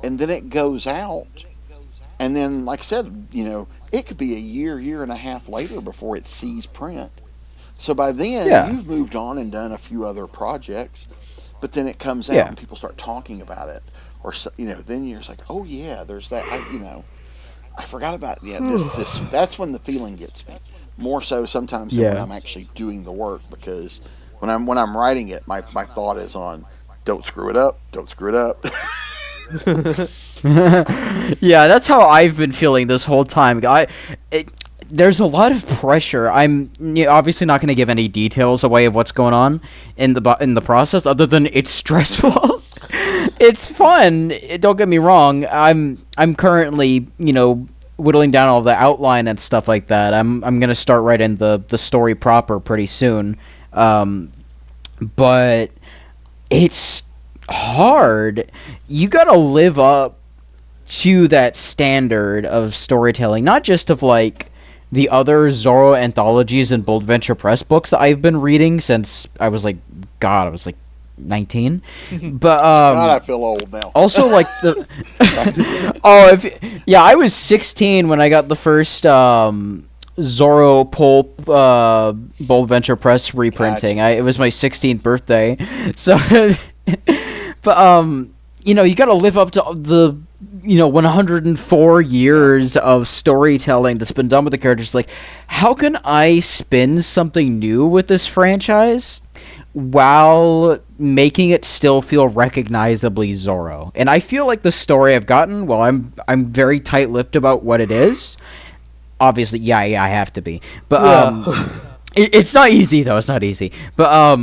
and then it goes out. And then, like I said, it could be a year and a half later before it sees print. So by then, you've moved on and done a few other projects, but then it comes out and people start talking about it, or then you're just like, oh yeah, there's that. I forgot about this. That's when the feeling gets me more so sometimes than when I'm actually doing the work, because when I'm writing it, my thought is on, don't screw it up. Yeah, that's how I've been feeling this whole time. There's a lot of pressure. I'm obviously not going to give any details away of what's going on in the process, other than it's stressful. It's fun. Don't get me wrong. I'm currently whittling down all the outline and stuff like that. I'm gonna start writing the story proper pretty soon, but it's hard. You gotta live up to that standard of storytelling, not just of like the other Zorro anthologies and Bold Venture Press books that I've been reading since I was like 19. But God, I feel old now. Also, like the I was 16 when I got the first Zorro pulp Bold Venture Press reprinting. Gotcha. It was my 16th birthday, so but you know, you got to live up to the 104 years of storytelling that's been done with the characters. Like, how can I spin something new with this franchise while making it still feel recognizably Zorro? And I feel like the story I've gotten, well, I'm very tight-lipped about what it is. Obviously, yeah, I have to be. But it's not easy though. It's not easy. But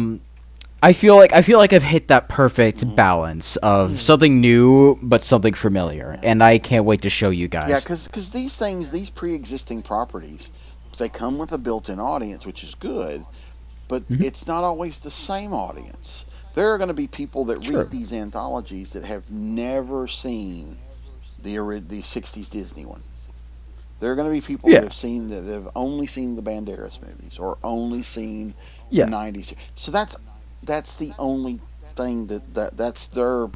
I feel like I've hit that perfect balance of something new but something familiar, and I can't wait to show you guys. Yeah, because these pre-existing properties, they come with a built-in audience, which is good, but it's not always the same audience. There are going to be people that read these anthologies that have never seen the 60s Disney one. There are going to be people that have only seen the Banderas movies or only seen the 90s. So that's the only thing that's their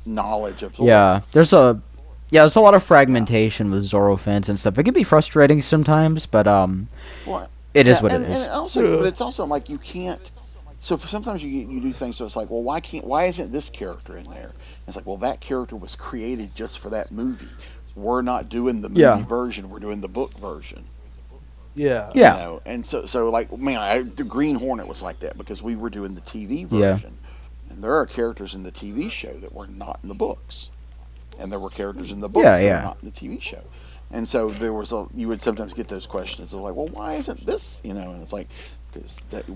knowledge of Zorro. Yeah, there's a lot of fragmentation with Zorro fans and stuff. It can be frustrating sometimes, but it is what it is. And also, but it's also like you can't. So sometimes you do things. So it's like, well, why isn't this character in there? And it's like, well, that character was created just for that movie. We're not doing the movie version. We're doing the book version. Yeah. Yeah. You know? And so like, man, the Green Hornet was like that because we were doing the TV version. And there are characters in the TV show that were not in the books. And there were characters in the books that were not in the TV show. And so you would sometimes get those questions of like, well, why isn't this? You know, and it's like,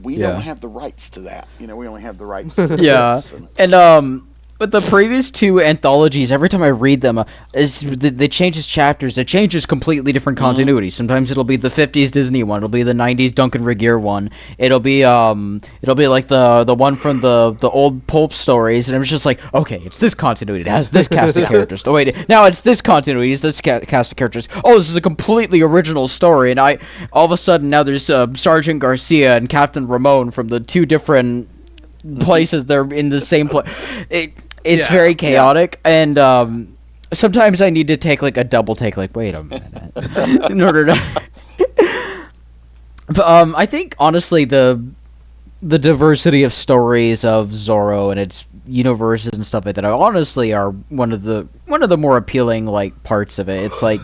we don't have the rights to that. You know, we only have the rights to this. And with the previous two anthologies, every time I read them, they changes chapters. It changes completely different continuity. Sometimes it'll be the 50s Disney one. It'll be the 90s Duncan Regeer one. It'll be like the one from the old pulp stories. And I'm just like, okay, it's this continuity. It has this cast of characters. Oh wait, now it's this continuity. It's this cast of characters. Oh, this is a completely original story. And all of a sudden now there's Sergeant Garcia and Captain Ramon from the two different places. They're in the same place. It's very chaotic, and sometimes I need to take like a double take, like, wait a minute, in order to. But I think honestly the diversity of stories of Zorro and its universes and stuff like that honestly are one of the more appealing like parts of it. It's like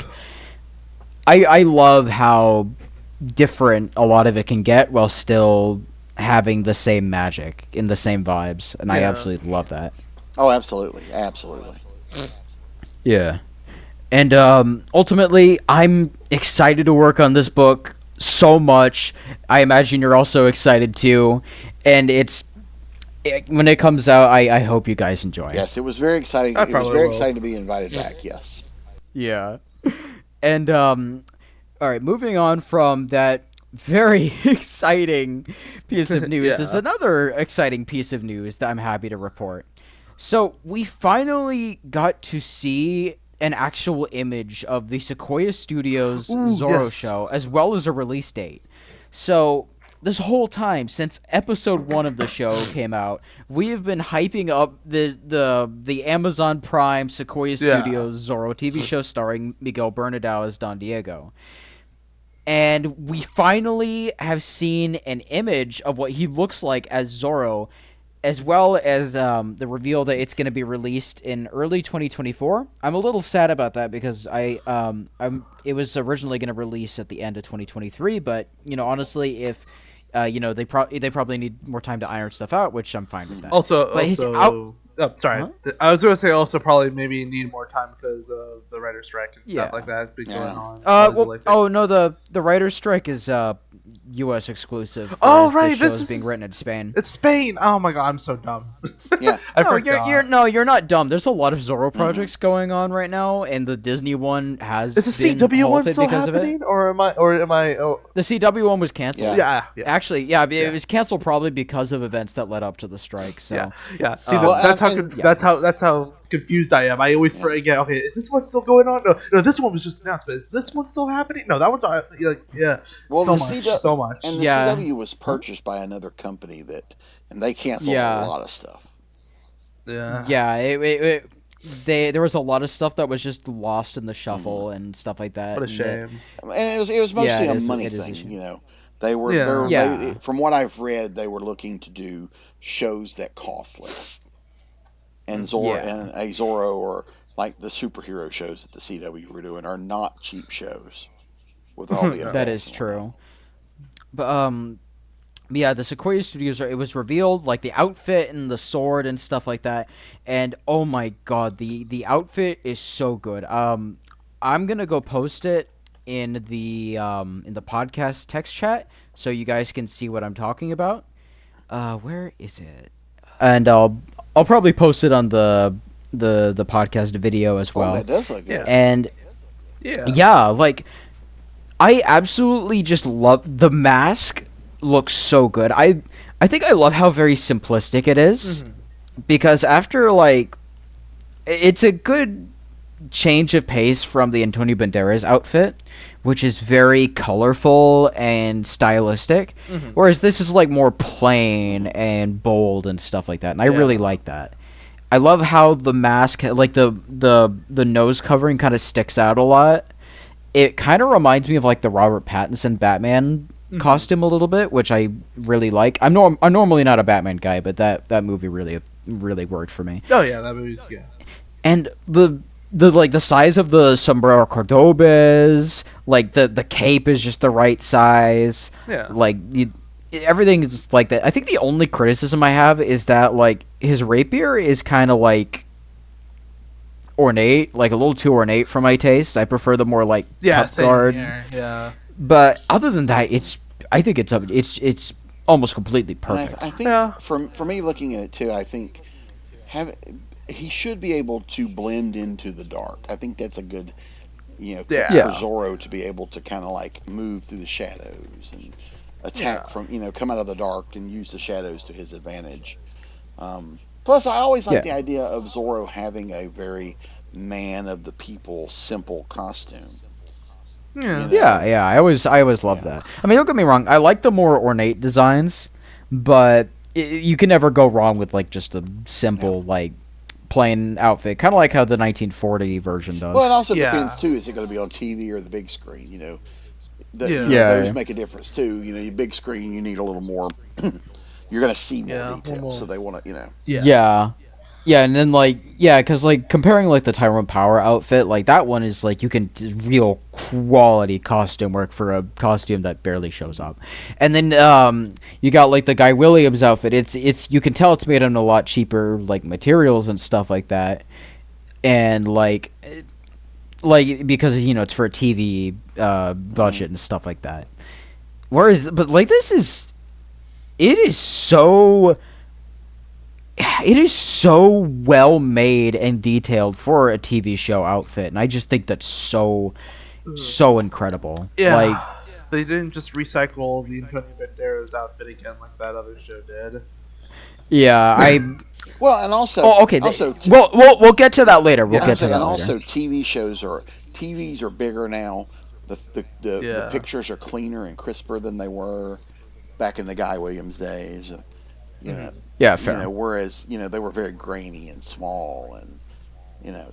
I love how different a lot of it can get while still having the same magic in the same vibes, and I absolutely love that. Oh, absolutely. Absolutely. Yeah. And ultimately, I'm excited to work on this book so much. I imagine you're also excited too. And when it comes out, I hope you guys enjoy it. Yes, it was very exciting. It was very exciting to be invited back, yes. Yeah. And, all right, moving on from that very exciting piece of news is another exciting piece of news that I'm happy to report. So, we finally got to see an actual image of the Sequoia Studios Zorro show, as well as a release date. So, this whole time, since episode 1 of the show came out, we have been hyping up the Amazon Prime Sequoia Studios Zorro TV show starring Miguel Bernadao as Don Diego. And we finally have seen an image of what he looks like as Zorro, as well as the reveal that it's going to be released in early 2024. I'm a little sad about that because it was originally going to release at the end of 2023, but honestly, if they probably need more time to iron stuff out, which I'm fine with that. Sorry. Huh? I was going to say also probably maybe need more time because of the writer's strike and stuff like that going on. The writer's strike is U.S. exclusive. Oh right, this is being written in Spain. It's Spain. Oh my god, I'm so dumb. Yeah, you're not dumb. There's a lot of Zorro projects going on right now, and the Disney one has. Is the CW one still happening, or am I? Oh. The CW one was canceled. Yeah. Actually, it was canceled probably because of events that led up to the strike. So yeah. See, that's how confused I am. I always forget. Okay, is this one still going on? No, this one was just announced, but is this one still happening? No, that one's Well, so much. And the CW was purchased by another company and they canceled a lot of stuff. Yeah. There was a lot of stuff that was just lost in the shuffle and stuff like that. What a shame. And it was mostly a money thing, you know. They were from what I've read, they were looking to do shows that cost less. And Zorro or like the superhero shows that the CW were doing are not cheap shows. With all the that is true. But the Sequoia Studios, it was revealed like the outfit and the sword and stuff like that. And oh my god, the outfit is so good. I'm gonna go post it in the podcast text chat so you guys can see what I'm talking about. Where is it? And I'll probably post it on the podcast video as well. Oh, that does look good. And like I absolutely just love the mask. Looks so good. I think I love how very simplistic it is, because after like it's a good change of pace from the Antonio Banderas outfit, which is very colorful and stylistic, whereas this is like more plain and bold and stuff like that, and I really like that. I love how the mask, like the nose covering, kind of sticks out a lot. It kind of reminds me of like the Robert Pattinson Batman costume a little bit, which I really like. I'm normally not a Batman guy, but that movie really worked for me. Oh yeah, that movie's good. And the size of the sombrero cordobes, like the cape is just the right size. Yeah. Like everything is like that. I think the only criticism I have is that like his rapier is kind of like ornate, like a little too ornate for my taste. I prefer the more like cup guard. Yeah. But other than that, I think it's almost completely perfect. I think for me looking at it too, I think he should be able to blend into the dark. I think that's a good, thing for Zorro to be able to kind of like move through the shadows and attack from, come out of the dark and use the shadows to his advantage. Plus, I always like the idea of Zorro having a very man of the people, simple costume. Yeah. I always love that. I mean, don't get me wrong. I like the more ornate designs, but you can never go wrong with like just a simple like plain outfit, kind of like how the 1940 version does. Well, it also depends too. Is it going to be on TV or the big screen? Those make a difference too. Your big screen, you need a little more. You're going to see more details, so they want to, Yeah, and then because like comparing like the Tyrone Power outfit, like that one is like you can real quality costume work for a costume that barely shows up, and then you got like the Guy Williams outfit. It's you can tell it's made on a lot cheaper like materials and stuff like that, and like because it's for a TV budget and stuff like that. Whereas, but like it is so well made and detailed for a TV show outfit, and I just think that's so incredible. Yeah, like they didn't just recycle the Antonio Banderas outfit again like that other show did. Yeah, well, and also, okay. We'll get to that later. Also, TVs are bigger now. The pictures are cleaner and crisper than they were back in the Guy Williams days. Yeah, fair. Whereas they were very grainy and small, and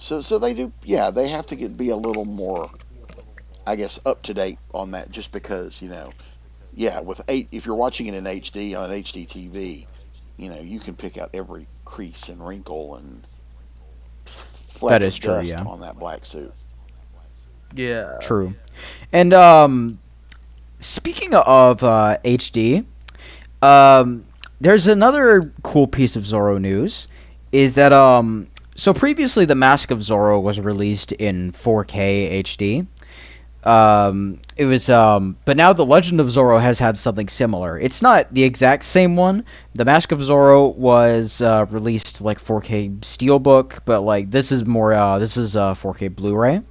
so they do. Yeah, they have to be a little more, I guess, up to date on that. Just because if you're watching it in HD on an HD TV, you can pick out every crease and wrinkle and that is true. On that black suit. Yeah, true. And speaking of HD, there's another cool piece of Zorro news, is that so previously the Mask of Zorro was released in 4K HD, It was, but now the Legend of Zorro has had something similar. It's not the exact same one. The Mask of Zorro was released like 4K Steelbook, but like this is more, this is 4K Blu-ray.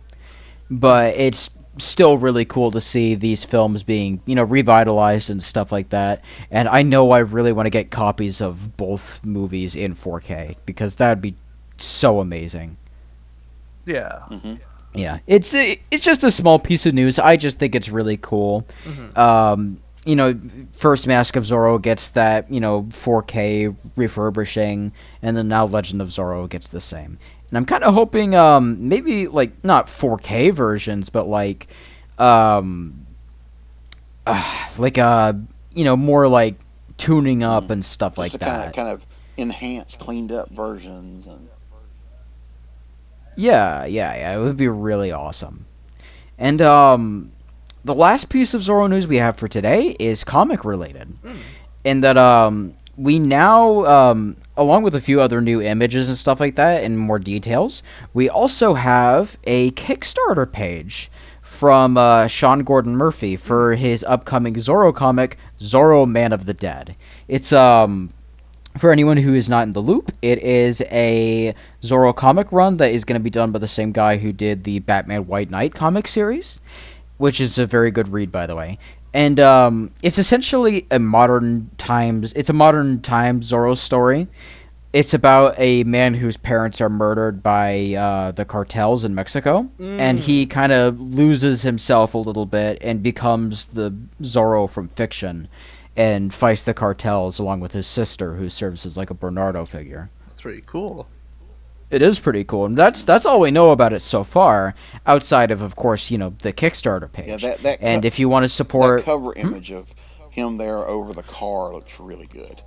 But it's still really cool to see these films being, revitalized and stuff like that. And I know I really want to get copies of both movies in 4K because that would be so amazing. Yeah. Mm-hmm. Yeah, it's just a small piece of news. I just think it's really cool. First Mask of Zorro gets that, 4K refurbishing, and then now Legend of Zorro gets the same. And I'm kind of hoping, maybe, like, not 4K versions, but, like, more, like, tuning up and stuff like that. Kind of enhanced, cleaned up versions. And... Yeah, it would be really awesome. And the last piece of Zorro news we have for today is comic related. In that we now, along with a few other new images and stuff like that and more details, we also have a Kickstarter page from Sean Gordon Murphy for his upcoming Zorro comic, Zorro Man of the Dead. It's for anyone who is not in the loop, it is a Zorro comic run that is going to be done by the same guy who did the Batman White Knight comic series, which is a very good read, by the way. And it's essentially a modern times Zorro story. It's about a man whose parents are murdered by the cartels in Mexico, and he kind of loses himself a little bit and becomes the Zorro from fiction, and fights the cartels along with his sister, who serves as like a Bernardo figure. That's pretty cool. It is pretty cool, and that's all we know about it so far, outside of course, the Kickstarter page. Yeah, and if you want to support... That cover image of him there over the car looks really good.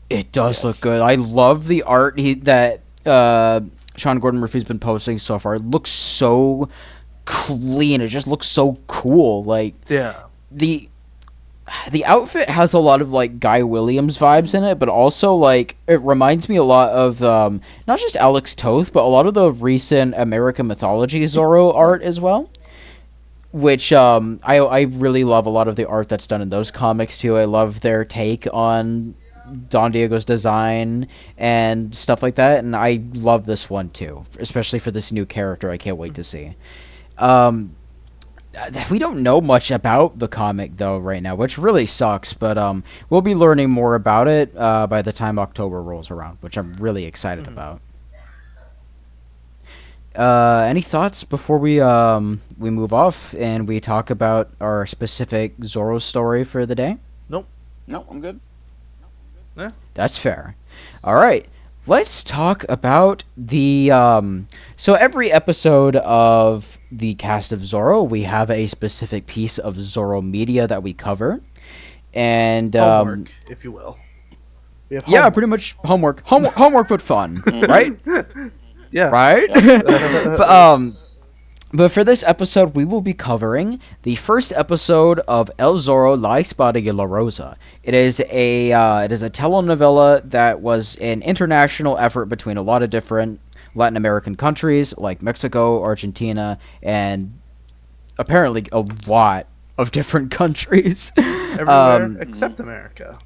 It does look good. I love the art that Sean Gordon Murphy's been posting so far. It looks so clean. It just looks so cool. Like, yeah. The outfit has a lot of, like, Guy Williams vibes in it, but also, like, it reminds me a lot of, not just Alex Toth, but a lot of the recent American Mythology Zorro art as well, which, I really love a lot of the art that's done in those comics, too. I love their take on Don Diego's design and stuff like that, and I love this one, too, especially for this new character I can't wait to see. We don't know much about the comic, though, right now, which really sucks, but we'll be learning more about it by the time October rolls around, which I'm really excited about. Any thoughts before we move off and we talk about our specific Zorro story for the day? Nope. No, I'm good. Yeah. That's fair. All right. Let's talk about the... So every episode of the Cast of Zorro, we have a specific piece of Zorro media that we cover. And... homework, if you will. Yeah, pretty much homework. Homework but fun, right? Yeah. Right? But for this episode, we will be covering the first episode of El Zorro La Espada y la Rosa. It is a telenovela that was an international effort between a lot of different Latin American countries, like Mexico, Argentina, and apparently a lot of different countries. Everywhere except America.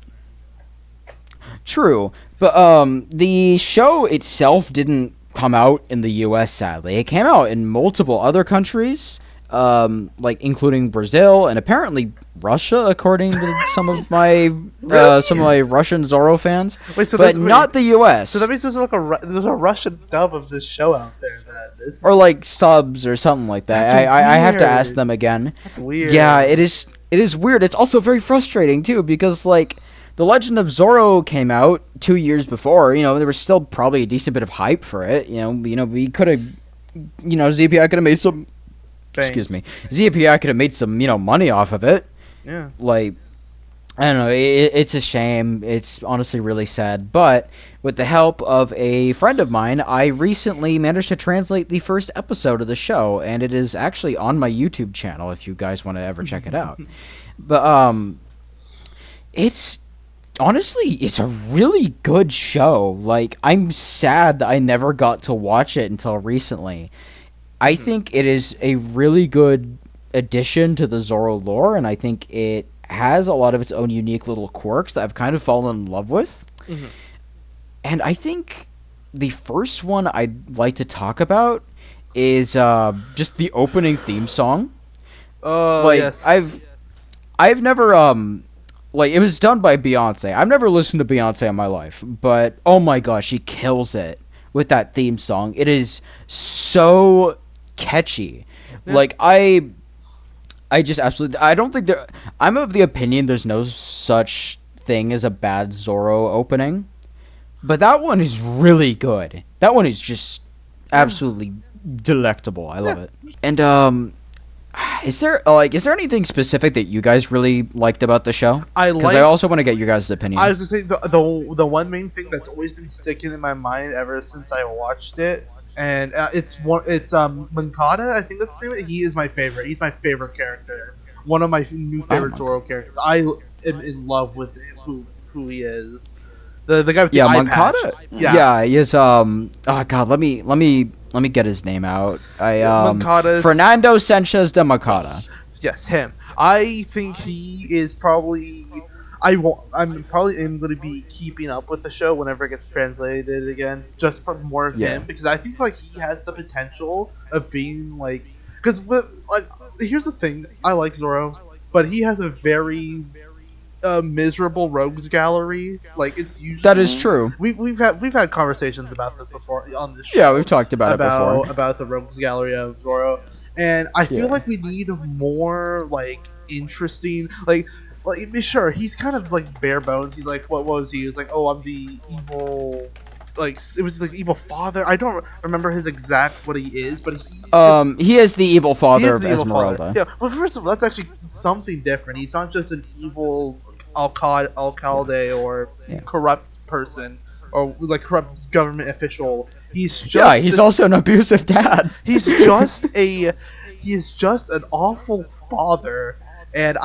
True, but the show itself didn't come out in the U.S., sadly. It came out in multiple other countries, like including Brazil and apparently Russia, according to some of my Russian Zorro fans. But not the U.S. So that means there's a Russian dub of this show out there or like subs or something like that. I have to ask them again. That's weird. Yeah, it is weird. It's also very frustrating too because like The Legend of Zorro came out 2 years before. There was still probably a decent bit of hype for it. We could have, ZPI could have made some. Bang. Excuse me, ZPI could have made some, money off of it. Yeah. Like, I don't know. It's a shame. It's honestly really sad. But with the help of a friend of mine, I recently managed to translate the first episode of the show, and it is actually on my YouTube channel if you guys want to ever check it out. But it's. Honestly, it's a really good show. Like, I'm sad that I never got to watch it until recently. I think it is a really good addition to the Zoro lore, and I think it has a lot of its own unique little quirks that I've kind of fallen in love with. Mm-hmm. And I think the first one I'd like to talk about is just the opening theme song. Oh, yes. I've never it was done by Beyonce. I've never listened to Beyonce in my life, but oh my gosh, she kills it with that theme song. It is so catchy. Yeah. Like I just absolutely, I don't think I'm of the opinion there's no such thing as a bad Zoro opening, but that one is really good. That one is just absolutely delectable. I love it. And is there anything specific that you guys really liked about the show? Because I also want to get your guys' opinion. I was gonna say the one main thing that's always been sticking in my mind ever since I watched it, and it's Mankata. I think that's the name. He is my favorite. He's my favorite character. One of my new favorite Zoro characters. I am in love with who he is. The guy with the eye Mankata. Patch. Yeah, he is. Oh God, let me get his name out. Fernando Sanchez de Mankata. Yes, him. I think he is probably. I'm probably going to be keeping up with the show whenever it gets translated again, just for more of him, because I think like he has the potential of being like. Because here's the thing, I like Zoro, but he has a very miserable rogues gallery. Like it's usually that is true. We've had conversations about this before on this show. Yeah, we've talked about it before about the rogues gallery of Zoro, and I feel like we need more like interesting like sure he's kind of like bare bones. He's like what was he? He was like, oh, I'm the evil. Like it was like evil father. I don't remember his exact what he is, but he is the evil father of Esmeralda. Yeah, well, first of all, that's actually something different. He's not just an evil alcalde or corrupt person or like corrupt government official. He's also an abusive dad. He is just an awful father. And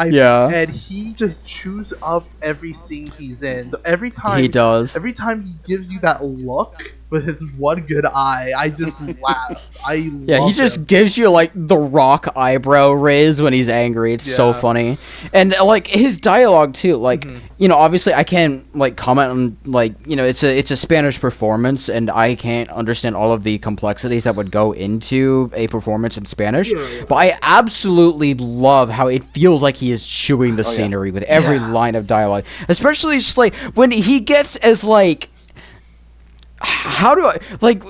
he just chews up every scene he's in. Every time he does. Every time he gives you that look with his one good eye, I just laugh. He just gives you like the Rock eyebrow raise when he's angry. It's so funny. And like his dialogue too. Like obviously I can't like comment on like it's a Spanish performance, and I can't understand all of the complexities that would go into a performance in Spanish. Yeah. But I absolutely love how it feels like he is chewing the scenery with every line of dialogue, especially just like when he gets as like. How do I like?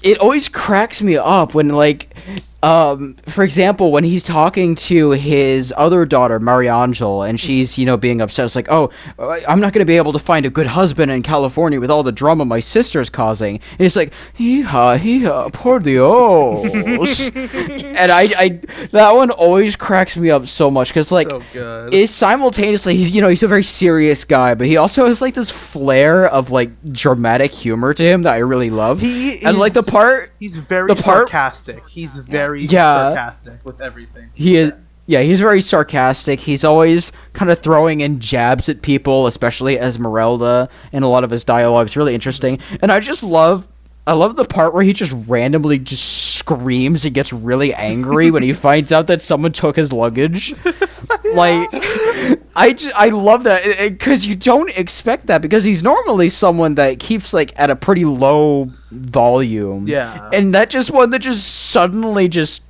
It always cracks me up when like, for example, when he's talking to his other daughter, Mariangel, and she's being upset. It's like, oh, I'm not going to be able to find a good husband in California with all the drama my sister's causing. And he's like, hee-ha, por Dios. And I that one always cracks me up so much because like, it's simultaneously he's a very serious guy, but he also has like this flair of like dramatic humor to him that I really love. He's very sarcastic. He's very sarcastic with everything. He is. Yeah, he's very sarcastic. He's always kind of throwing in jabs at people, especially Esmeralda, and a lot of his dialogue is really interesting. And I love the part where he just randomly just screams and gets really angry when he finds out that someone took his luggage. Like, I love that because you don't expect that because he's normally someone that keeps like at a pretty low volume. Yeah. And that just one that just suddenly just.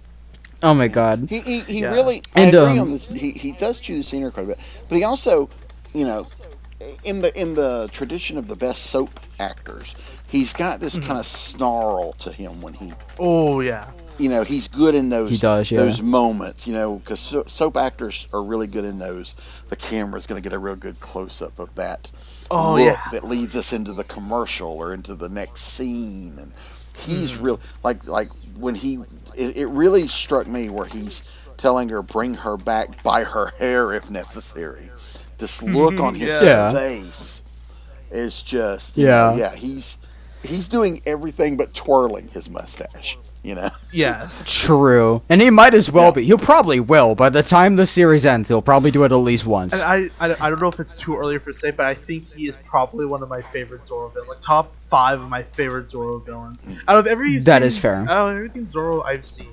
Oh my God! He really. I agree on this. He does chew the scenery quite a bit, but he also, in the tradition of the best soap actors, he's got this kind of snarl to him when he. Oh yeah. He's good in those. He does, those moments. Because soap actors are really good in those. The camera's going to get a real good close up of that look that leads us into the commercial or into the next scene, and he's real like when he. It really struck me where he's telling her, bring her back by her hair if necessary. This look on his face is just, he's doing everything but twirling his mustache, Yes. True. And he might as well be. He'll probably will. By the time the series ends, he'll probably do it at least once. And I don't know if it's too early for say, but I think he is probably one of my favorite Zoro villains. Like, top 5 of my favorite Zoro villains. Out of everything that is fair. Out of everything Zoro I've seen,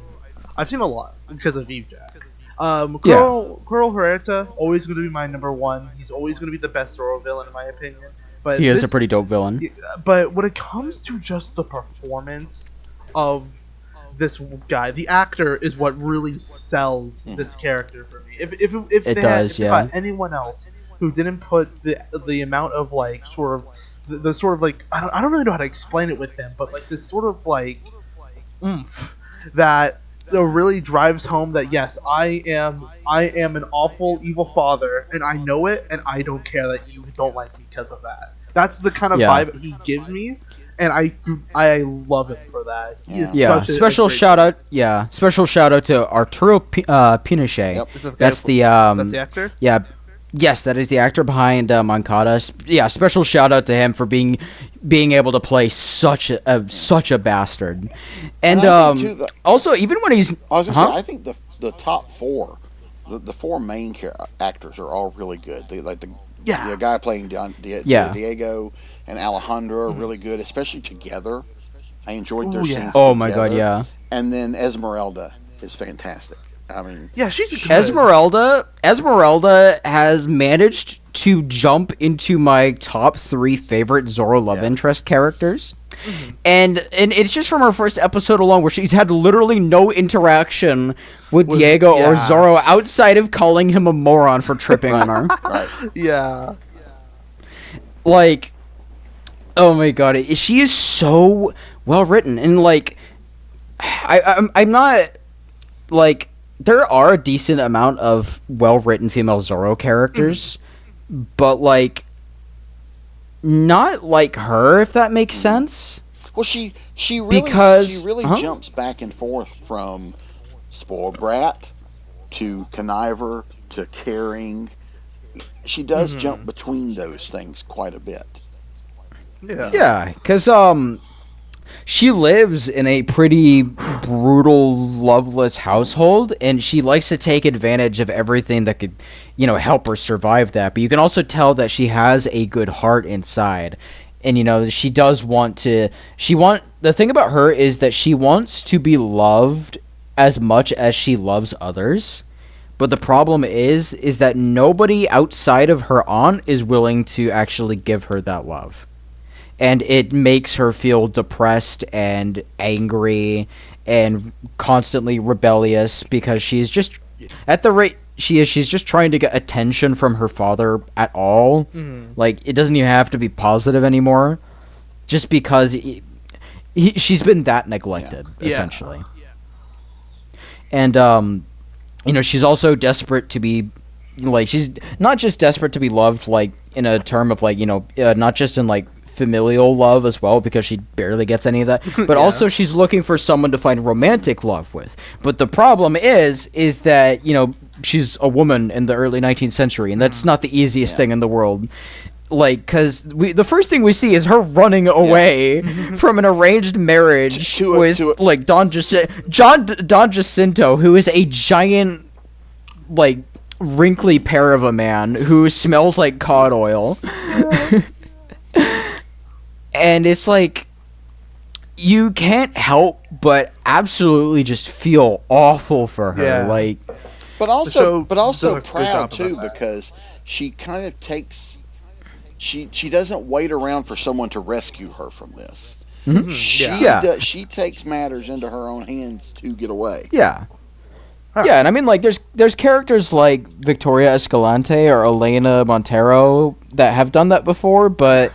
I've seen a lot because of Eve Jack. Coral Huerta, always going to be my number one. He's always going to be the best Zoro villain in my opinion. But he is a pretty dope villain. But when it comes to just the performance of this guy, the actor is what really sells this character for me. If they had anyone else who didn't put the amount of like sort of the sort of like I don't really know how to explain it with them, but like this sort of like oomph that really drives home that yes, I am an awful evil father, and I know it, and I don't care that you don't like me because of that. That's the kind of vibe he gives me, and I love him for that. He is such special shout out. Special shout out to Arturo Pinochet. Yep. That's the actor. Yeah. Yes, that is the actor behind Moncada. Special shout out to him for being able to play such a bastard, and also even when he's. I was gonna say, I think the top four, the four main actors are all really good. The guy playing Diego and Alejandro are really good, especially together. I enjoyed their scenes. Oh my god, yeah. And then Esmeralda is fantastic. I mean, she's good. Esmeralda has managed to jump into my top 3 favorite Zoro love interest characters, and it's just from her first episode alone, where she's had literally no interaction with Diego or Zoro outside of calling him a moron for tripping on her. Right. Yeah. Like, oh my god, she is so well written, and like, I'm not like. There are a decent amount of well-written female Zoro characters, but, like, not like her, if that makes sense. Well, she really jumps back and forth from spoiled brat to conniver to caring. She does jump between those things quite a bit. Yeah, because, she lives in a pretty brutal, loveless household, and she likes to take advantage of everything that could, help her survive that. But you can also tell that she has a good heart inside. And, she does want to... The thing about her is that she wants to be loved as much as she loves others. But the problem is that nobody outside of her aunt is willing to actually give her that love. And it makes her feel depressed and angry and constantly rebellious because she's just, at the rate she is, she's just trying to get attention from her father at all. Like, it doesn't even have to be positive anymore. Just because she's been that neglected, essentially. And, she's also desperate to be, like, she's not just desperate to be loved, like, in a term of, like, not just in, like, familial love as well, because she barely gets any of that, but also she's looking for someone to find romantic love with. But the problem is that she's a woman in the early 19th century, and that's not the easiest thing in the world. Like, because the first thing we see is her running away from an arranged marriage with like Don Jacinto, who is a giant, like, wrinkly pear of a man who smells like cod oil. And it's like, you can't help but absolutely just feel awful for her. Like, but also proud too, because she kind of takes. She doesn't wait around for someone to rescue her from this. She takes matters into her own hands to get away. Yeah, and I mean, like, there's characters like Victoria Escalante or Elena Montero that have done that before, but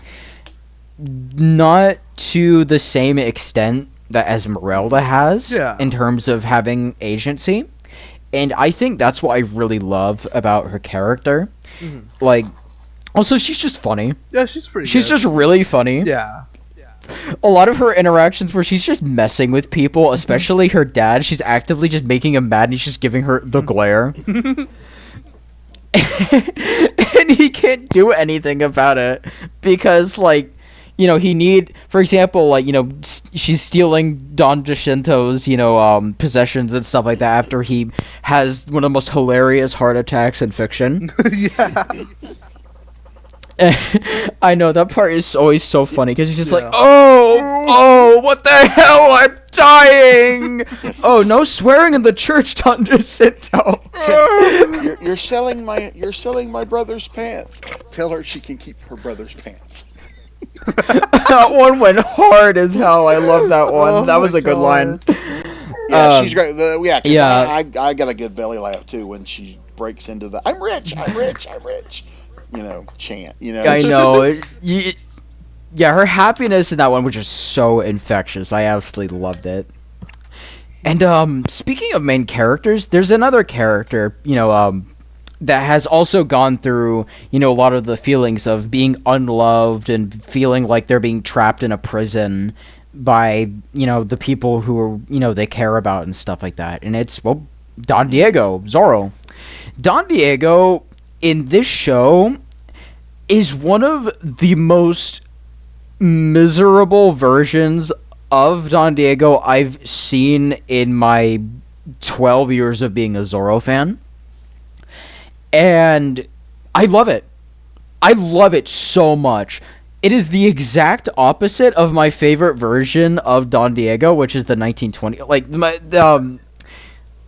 not to the same extent that Esmeralda has in terms of having agency. And I think that's what I really love about her character. Like, also, she's just funny. Yeah, she's pretty She's good. just really funny. Yeah. A lot of her interactions where she's just messing with people, especially her dad, she's actively just making him mad and he's just giving her the glare. And he can't do anything about it because, like, for example, like, she's stealing Don Jacinto's, possessions and stuff like that after he has one of the most hilarious heart attacks in fiction. I know that part is always so funny because he's just like, oh, what the hell? I'm dying. Oh, no swearing in the church, Don Jacinto. You're selling my brother's pants. Tell her she can keep her brother's pants. That one went hard as hell. I love that one. That was a good line. Yeah, she's great. I got a good belly laugh too when she breaks into the "I'm rich, I'm rich, I'm rich," chant. I know. Yeah, her happiness in that one was just so infectious. I absolutely loved it. And speaking of main characters, there's another character, that has also gone through, a lot of the feelings of being unloved and feeling like they're being trapped in a prison by, the people who are, they care about and stuff like that. And it's, Don Diego, Zorro. Don Diego in this show is one of the most miserable versions of Don Diego I've seen in my 12 years of being a Zorro fan. And I love it. I love it so much. It is the exact opposite of my favorite version of Don Diego, which is the 1920. I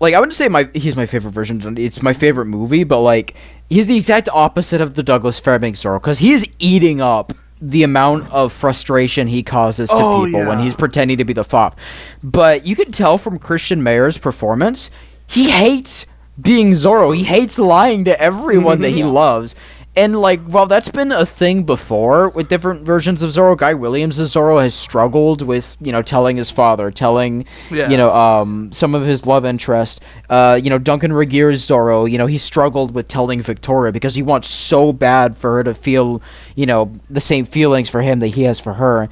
wouldn't say he's my favorite version. It's my favorite movie, but he's the exact opposite of the Douglas Fairbanks Zorro because he is eating up the amount of frustration he causes to people when he's pretending to be the fop. But you can tell from Christian Mayer's performance, he hates being Zorro. He hates lying to everyone that he loves. And, while that's been a thing before with different versions of Zorro, Guy Williams' Zorro has struggled with, telling his father, telling, some of his love interest. Duncan Regier's Zorro, he struggled with telling Victoria because he wants so bad for her to feel, the same feelings for him that he has for her.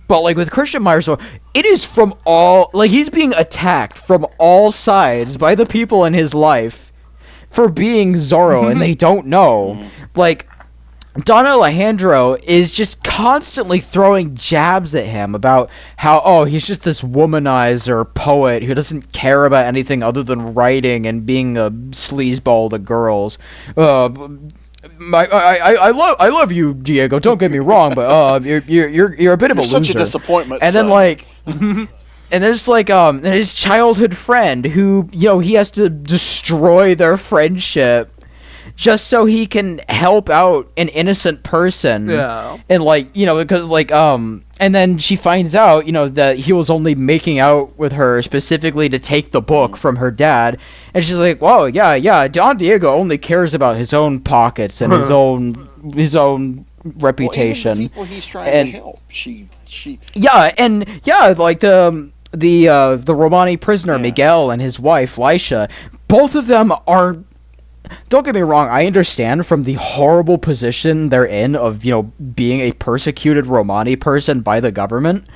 But, with Christian Meyer's Zorro, it is from all, he's being attacked from all sides by the people in his life for being Zorro, and they don't know. Don Alejandro is just constantly throwing jabs at him about how, he's just this womanizer poet who doesn't care about anything other than writing and being a sleazeball to girls. I love you, Diego. Don't get me wrong, but you're a bit of a loser. Such a disappointment. And then and there's his childhood friend who he has to destroy their friendship just so he can help out an innocent person. Yeah. And because and then she finds out, that he was only making out with her specifically to take the book from her dad. And she's like, whoa, yeah, Don Diego only cares about his own pockets and his own reputation. Well, even the people he's trying to help. She the Romani prisoner, Miguel, and his wife, Laisha, both of them are... Don't get me wrong, I understand from the horrible position they're in of, being a persecuted Romani person by the government,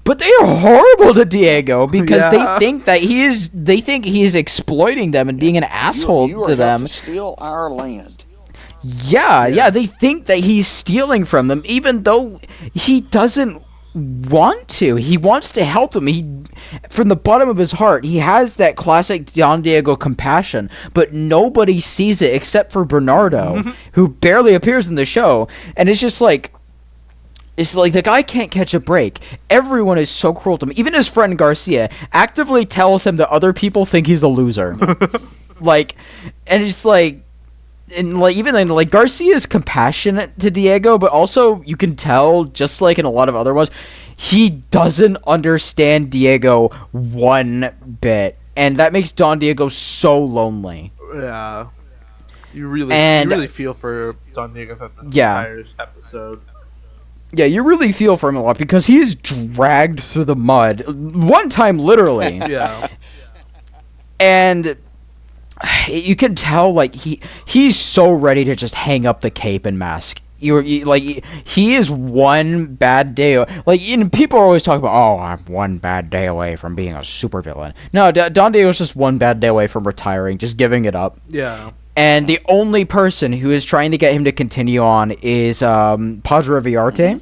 but they are horrible to Diego because they think he is exploiting them and being an asshole to them. To steal our land. Yeah, they think that he's stealing from them, even though he doesn't want to. He wants to help them. He, from the bottom of his heart, he has that classic Don Diego compassion, but nobody sees it except for Bernardo, who barely appears in the show. And it's just it's like the guy can't catch a break. Everyone is so cruel to him. Even his friend Garcia actively tells him that other people think he's a loser. And it's even then, Garcia is compassionate to Diego, but also you can tell, just like in a lot of other ones, he doesn't understand Diego one bit, and that makes Don Diego so lonely. Yeah, you really feel for Don Diego throughout this entire episode. Yeah, you really feel for him a lot because he is dragged through the mud one time, literally. Yeah, and you can tell he's so ready to just hang up the cape and mask. He is one bad day. People are always talking about, I'm one bad day away from being a supervillain. No, Don Diego's just one bad day away from retiring, just giving it up. Yeah. And the only person who is trying to get him to continue on is Padre Viarte,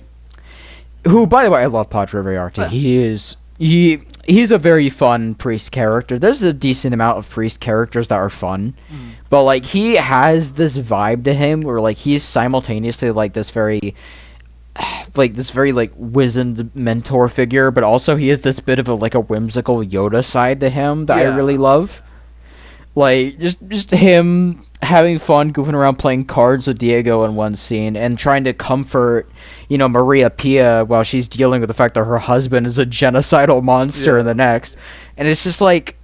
who, by the way, I love Padre Viarte. He is he's a very fun priest character. There's a decent amount of priest characters that are fun, but like he has this vibe to him where like he's simultaneously like this very wizened mentor figure, but also he has this bit of a whimsical Yoda side to him that I really love. Like just him having fun goofing around playing cards with Diego in one scene and trying to comfort, Maria Pia while she's dealing with the fact that her husband is a genocidal monster in the next. And it's just like,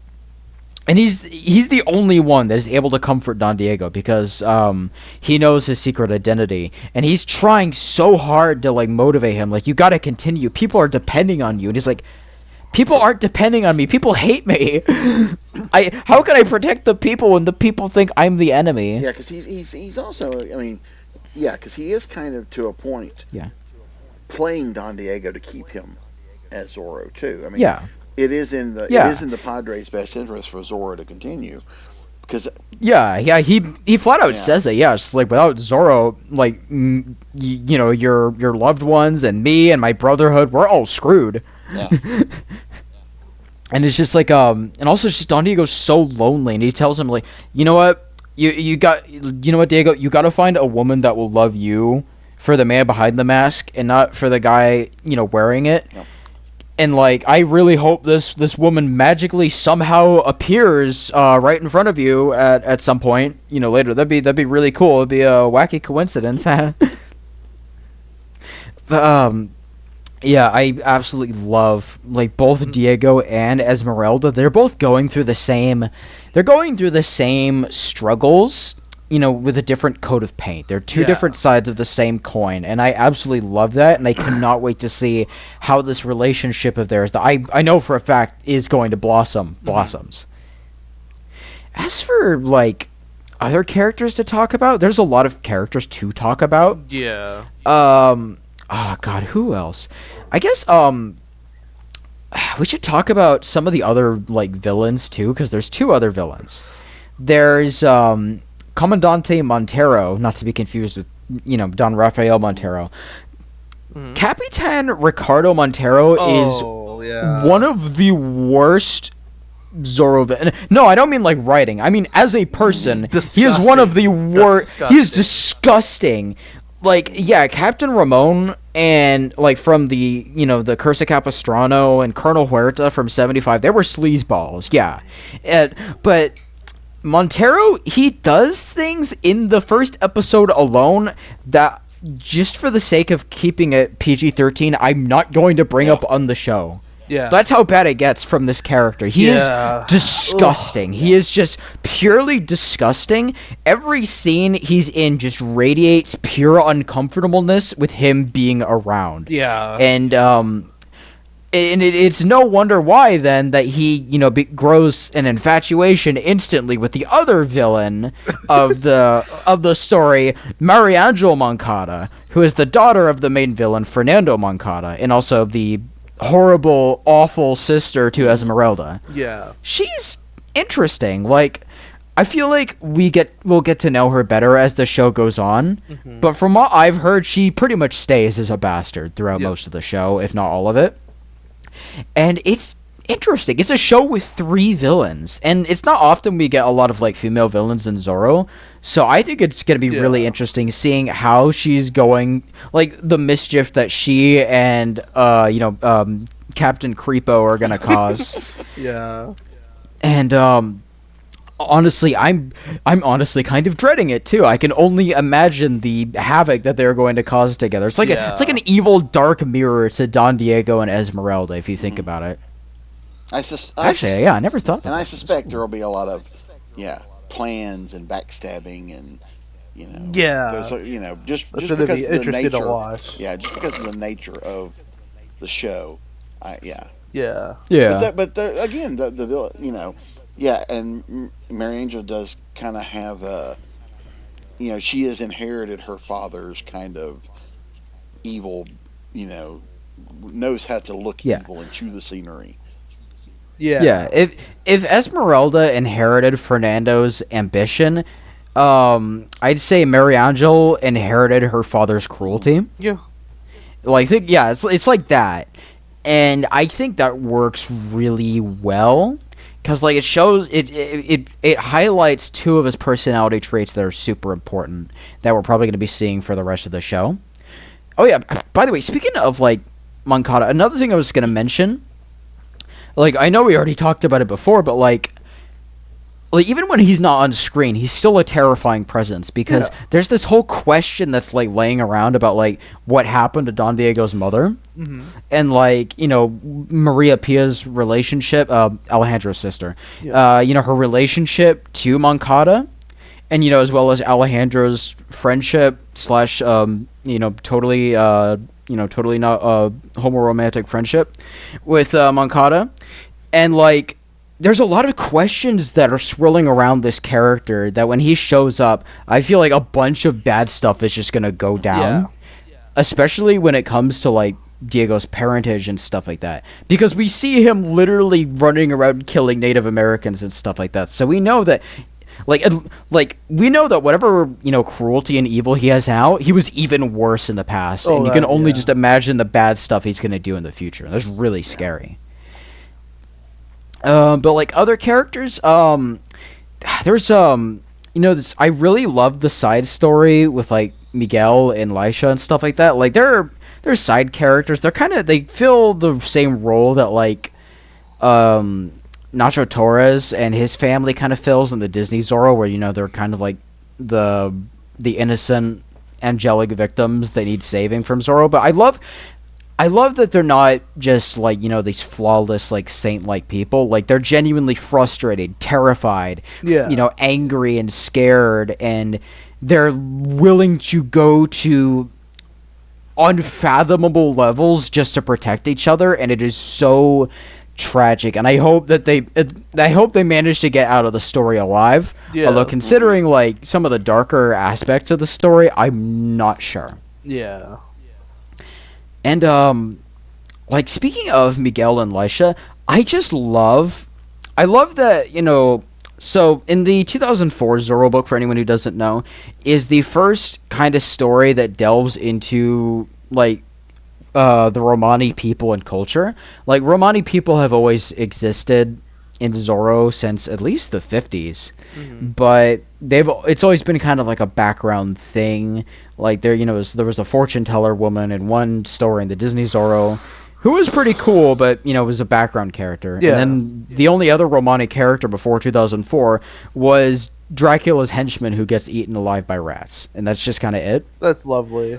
and he's the only one that is able to comfort Don Diego because he knows his secret identity, and he's trying so hard to like motivate him, like, you got to continue, people are depending on you. And he's like, people aren't depending on me, people hate me. How can I protect the people when the people think I'm the enemy? Yeah, because he's also, I mean, yeah, because he is kind of, to a point, playing Don Diego to keep him as Zorro too. I mean, it is in the Padres' best interest for Zorro to continue, because he flat out says it. Yeah, it's like, without Zorro, like, your loved ones and me and my brotherhood, we're all screwed. Yeah. And it's just like, and also just Don Diego's so lonely, and he tells him, like, you know what, Diego, you got to find a woman that will love you for the man behind the mask and not for the guy, wearing it. Yep. And like, I really hope this woman magically somehow appears right in front of you at some point, later. That'd be really cool. It'd be a wacky coincidence. But, yeah, I absolutely love, like, both Diego and Esmeralda. They're both going through the same struggles, with a different coat of paint. They're two different sides of the same coin, and I absolutely love that, and I cannot wait to see how this relationship of theirs, that I know for a fact is going to blossoms. As for, like, other characters to talk about, there's a lot of characters to talk about. Yeah. Oh god, who else? I guess we should talk about some of the other like villains too, because there's two other villains. There's Comandante Montero, not to be confused with Don Rafael Montero. Capitan Ricardo Montero is one of the worst Zorro. No, I don't mean like writing. I mean as a person, he is one of the worst. He is disgusting. Like, yeah, Captain Ramon and, like, from the, the Curse of Capistrano and Colonel Huerta from 75, they were sleazeballs, yeah. But Montero, he does things in the first episode alone that, just for the sake of keeping it PG-13, I'm not going to bring up on the show. Yeah. That's how bad it gets from this character. He is disgusting. Ugh. He is just purely disgusting. Every scene he's in just radiates pure uncomfortableness with him being around. Yeah. And it's no wonder why then that he, grows an infatuation instantly with the other villain of the story, Mariangel Moncada, who is the daughter of the main villain, Fernando Moncada, and also the horrible, awful sister to Esmeralda. Yeah. She's interesting. Like, I feel like we'll get to know her better as the show goes on. Mm-hmm. But from what I've heard, she pretty much stays as a bastard throughout most of the show, if not all of it. And it's interesting. It's a show with 3 villains, and it's not often we get a lot of like female villains in Zorro. So I think it's going to be really interesting seeing how she's going, like the mischief that she and Captain Creepo are going to cause. Yeah. And honestly, I'm honestly kind of dreading it too. I can only imagine the havoc that they're going to cause together. It's like it's like an evil dark mirror to Don Diego and Esmeralda if you think about it. I never thought. And I suspect there will be a lot of plans and backstabbing and just because of the nature. To watch. Yeah, just because of the nature of the show. Yeah. But again, the and Mariangel does kind of have she has inherited her father's kind of evil, knows how to look evil and chew the scenery. Yeah. If Esmeralda inherited Fernando's ambition, I'd say Mariangel inherited her father's cruelty. Yeah. Like, it's like that. And I think that works really well because like it shows it highlights two of his personality traits that are super important that we're probably going to be seeing for the rest of the show. Oh yeah, by the way, speaking of like Moncada, another thing I was going to mention, like I know we already talked about it before, but like even when he's not on screen, he's still a terrifying presence because there's this whole question that's like laying around about like what happened to Don Diego's mother, and like Maria Pia's relationship, Alejandro's sister, her relationship to Moncada, and as well as Alejandro's friendship slash totally totally not homoromantic friendship with Moncada, and like. There's a lot of questions that are swirling around this character that when he shows up, I feel like a bunch of bad stuff is just going to go down. Yeah. Especially when it comes to, like, Diego's parentage and stuff like that. Because we see him literally running around killing Native Americans and stuff like that. So we know that, we know that whatever, cruelty and evil he has now, he was even worse in the past. And you can only just imagine the bad stuff he's going to do in the future. That's really scary. But like other characters, there's this. I really loved the side story with like Miguel and Laisha and stuff like that. Like they're side characters. They fill the same role that like Nacho Torres and his family kind of fills in the Disney Zorro, where they're kind of like the innocent angelic victims that need saving from Zorro. But I love that they're not just like these flawless like saint-like people. Like they're genuinely frustrated, terrified, angry and scared, and they're willing to go to unfathomable levels just to protect each other, and it is so tragic. And I hope that they manage to get out of the story alive. Yeah. Although considering like some of the darker aspects of the story, I'm not sure. Yeah. And, like, speaking of Miguel and Laisha, I love that, so in the 2004 Zorro book, for anyone who doesn't know, is the first kind of story that delves into, like, the Romani people and culture. Like, Romani people have always existed in Zorro since at least the 50s. But it's always been kind of like a background thing. Like there was a fortune teller woman in one story in the Disney Zorro who was pretty cool, but was a background character. Yeah. And then the only other Romani character before 2004 was Dracula's henchman who gets eaten alive by rats, and that's just kind of it. That's lovely.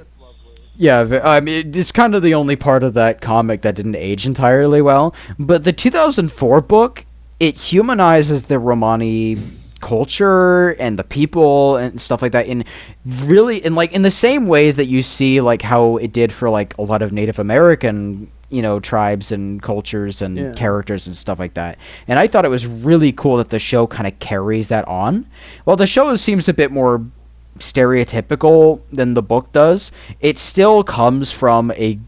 Yeah, I mean, it's kind of the only part of that comic that didn't age entirely well. But the 2004 book, it humanizes the Romani culture and the people and stuff like that in the same ways that you see like how it did for like a lot of Native American tribes and cultures and characters and stuff like that. And I thought it was really cool that the show kind of carries that on. While the show seems a bit more stereotypical than the book does, it still comes from a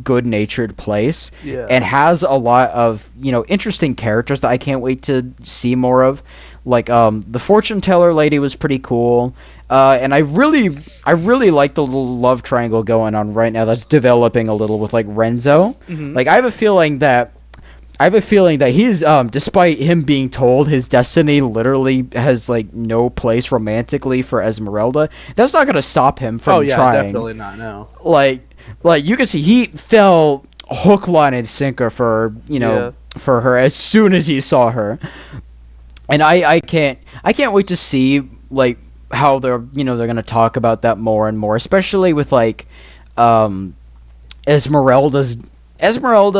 good-natured place and has a lot of interesting characters that I can't wait to see more of. Like the fortune teller lady was pretty cool, and I really like the little love triangle going on right now that's developing a little with like Renzo. Like I have a feeling that he's despite him being told his destiny literally has like no place romantically for Esmeralda, that's not gonna stop him from trying. Definitely not. No. Like you can see he fell hook, line, and sinker for for her as soon as he saw her. And I can't wait to see like how they're gonna talk about that more and more, especially with like Esmeralda,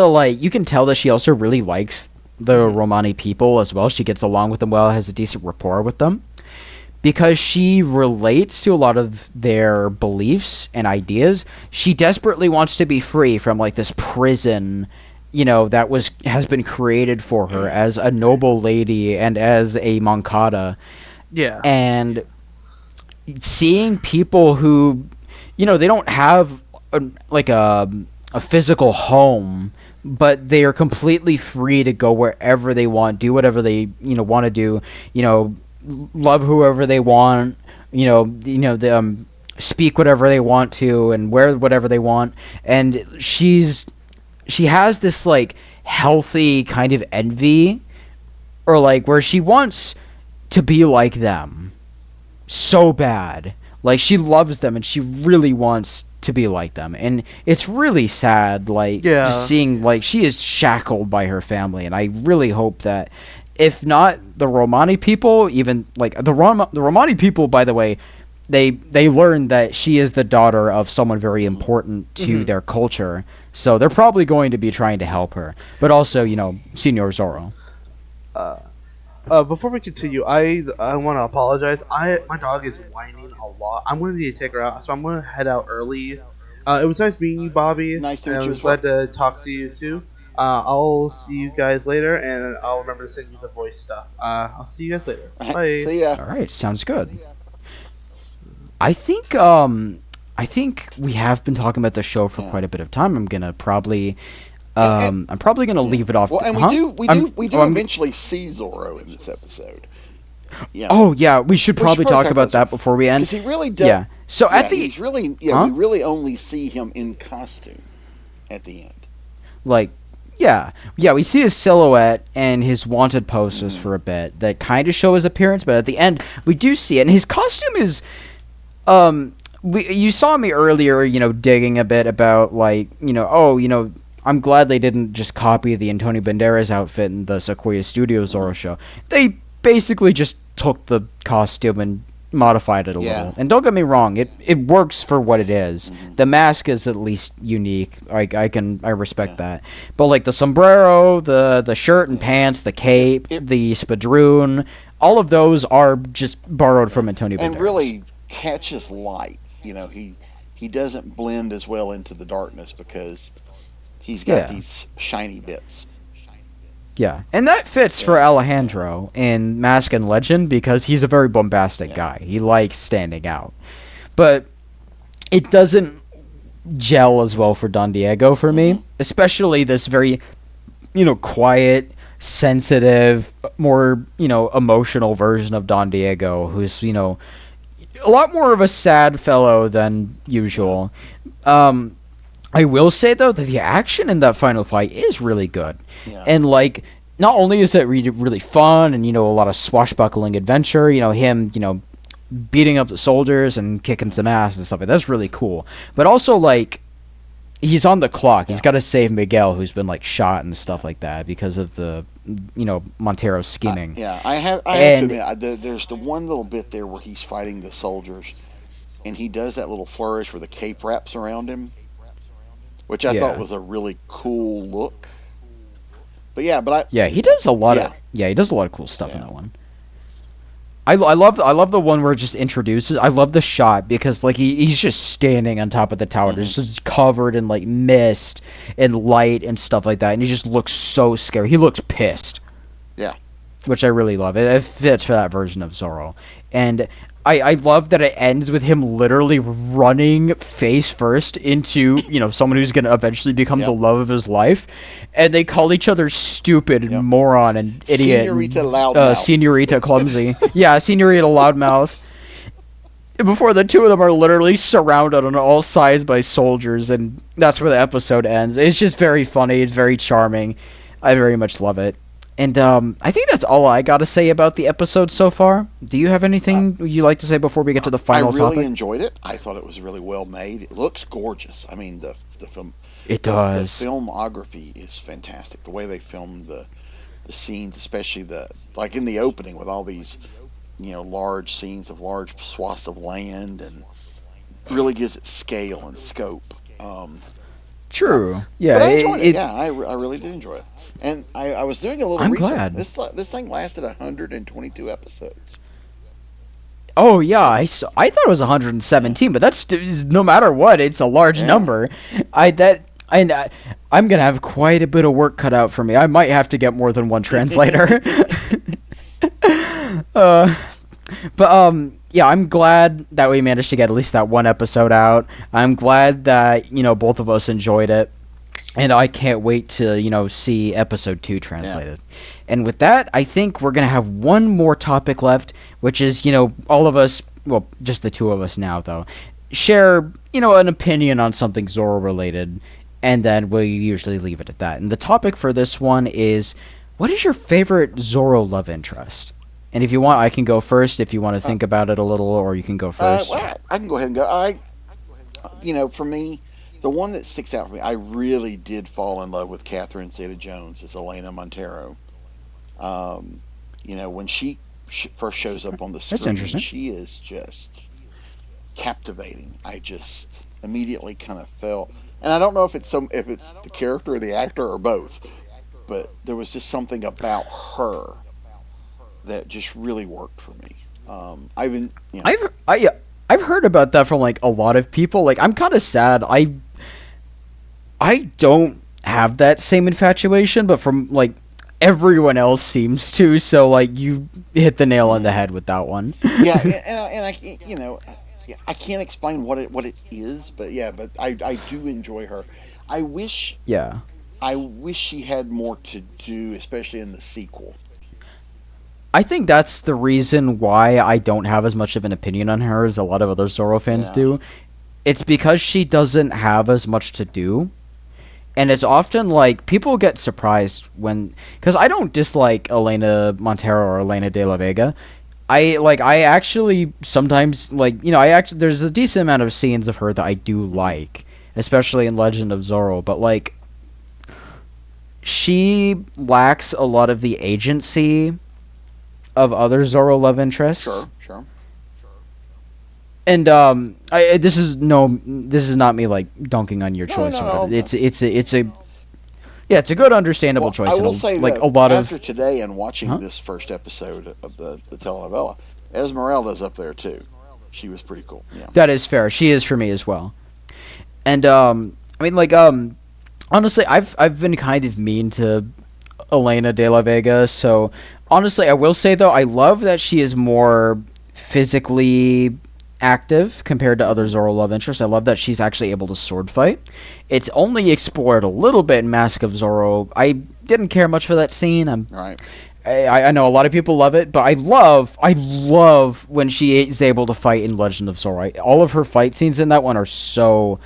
like you can tell that she also really likes the Romani people as well. She gets along with them well, has a decent rapport with them, because she relates to a lot of their beliefs and ideas. She desperately wants to be free from like this prison that has been created for her as a noble lady and as a Moncada. Yeah. And seeing people who, they don't have a physical home, but they are completely free to go wherever they want, do whatever they, want to do, love whoever they want, speak whatever they want to and wear whatever they want. And she's she has this like healthy kind of envy, or like where she wants to be like them so bad. Like she loves them and she really wants to be like them, and it's really sad, like just seeing like she is shackled by her family. And I really hope that if not the Romani people, even like the Romani people, by the way, they learn that she is the daughter of someone very important to their culture, so they're probably going to be trying to help her. But also, Senor Zoro. Before we continue, I want to apologize. My dog is whining a lot. I'm going to need to take her out, so I'm going to head out early. It was nice meeting you, Bobby. Nice to meet you. I was glad to talk to you too. I'll see you guys later, and I'll remember to send you the voice stuff. I'll see you guys later. Bye. See ya. All right, sounds good. I think we have been talking about the show for quite a bit of time. I'm gonna probably. I'm probably going to leave it off. Well, and we do eventually see Zoro in this episode. Yeah. Oh yeah, we should probably talk about that before we end. Because he really does. Yeah. So at the we really only see him in costume at the end. Like, yeah, we see his silhouette and his wanted posters for a bit that kind of show his appearance, but at the end we do see it, and his costume is, you saw me earlier, digging a bit about like, I'm glad they didn't just copy the Antonio Banderas outfit in the Sequoia Studios Zoro show. They basically just took the costume and modified it a little. And don't get me wrong, it works for what it is. The mask is at least unique. I respect that. But like the sombrero, the shirt and pants, the cape, the spadroon, all of those are just borrowed from Antonio Banderas. And really catches light. He doesn't blend as well into the darkness because he's got these shiny bits. Yeah, and that fits for Alejandro in Mask and Legend because he's a very bombastic guy. He likes standing out. But it doesn't gel as well for Don Diego for me, especially this very, quiet, sensitive, more, emotional version of Don Diego, who's, a lot more of a sad fellow than usual. I will say, though, that the action in that final fight is really good. Yeah. And, like, not only is it really fun and, a lot of swashbuckling adventure, him, beating up the soldiers and kicking some ass and stuff like that. That's really cool. But also, like, he's on the clock. He's got to save Miguel, who's been, like, shot and stuff like that because of the, Montero's scheming. I have to admit, there's the one little bit there where he's fighting the soldiers, and he does that little flourish where the cape wraps around him, which I thought was a really cool look. But he does a lot of he does a lot of cool stuff in that one. I love the one where it just introduces. I love the shot because like he's just standing on top of the tower, just covered in like mist and light and stuff like that, and he just looks so scary. He looks pissed. Yeah, which I really love. It fits for that version of Zoro, and I love that it ends with him literally running face first into, someone who's going to eventually become the love of his life. And they call each other stupid and moron and idiot. Senorita Loudmouth. Senorita Clumsy. Senorita Loudmouth. Before the two of them are literally surrounded on all sides by soldiers. And that's where the episode ends. It's just very funny. It's very charming. I very much love it. And I think that's all I got to say about the episode so far. Do you have anything you'd like to say before we get to the final topic? I really enjoyed it. I thought it was really well made. It looks gorgeous. I mean, the film... It does. The filmography is fantastic. The way they filmed the scenes, especially like in the opening with all these, large scenes of large swaths of land, and really gives it scale and scope. True. Yeah. But I enjoyed it. I really did enjoy it. And I was doing a little research. Glad. This thing lasted 122 episodes. Oh yeah, I thought it was 117, but that's no matter what, it's a large number. I'm gonna have quite a bit of work cut out for me. I might have to get more than one translator. I'm glad that we managed to get at least that one episode out. I'm glad that both of us enjoyed it. And I can't wait to, see episode 2 translated. Yeah. And with that, I think we're going to have one more topic left, which is, all of us, well, just the two of us now, though, share, an opinion on something Zoro related. and then we usually leave it at that. And the topic for this one is, what is your favorite Zoro love interest? And if you want, I can go first if you want to think about it a little, or you can go first. Well, I can go ahead and go. For me, the one that sticks out for me, I really did fall in love with Catherine Zeta-Jones as Elena Montero. When she first shows up on the screen, she is just captivating. I just immediately kind of fell, and I don't know if it's the character or the actor or both, but there was just something about her that just really worked for me. I've heard about that from like a lot of people. Like, I'm kind of sad. I don't have that same infatuation, but from like everyone else seems to. So like, you hit the nail on the head with that one. Yeah, and I can't explain what it is, but I do enjoy her. I wish she had more to do, especially in the sequel. I think that's the reason why I don't have as much of an opinion on her as a lot of other Zoro fans do. It's because she doesn't have as much to do. And it's often like, people get surprised because I don't dislike Elena Montero or Elena de la Vega. I actually sometimes, there's a decent amount of scenes of her that I do like, especially in Legend of Zoro, but like, she lacks a lot of the agency of other Zoro love interests. Sure. And this is not me like dunking on your choice. No. It's a good, understandable choice. I will say like that a lot after today and watching this first episode of the telenovela, Esmeralda's up there too. She was pretty cool. Yeah. That is fair. She is for me as well. And honestly, I've been kind of mean to Elena de la Vega, so honestly, I will say though, I love that she is more physically active compared to other Zoro love interests. I love that she's actually able to sword fight. It's only explored a little bit in Mask of Zoro. I didn't care much for that scene. Right. I know a lot of people love it, but I love when she is able to fight in Legend of Zoro. All of her fight scenes in that one are so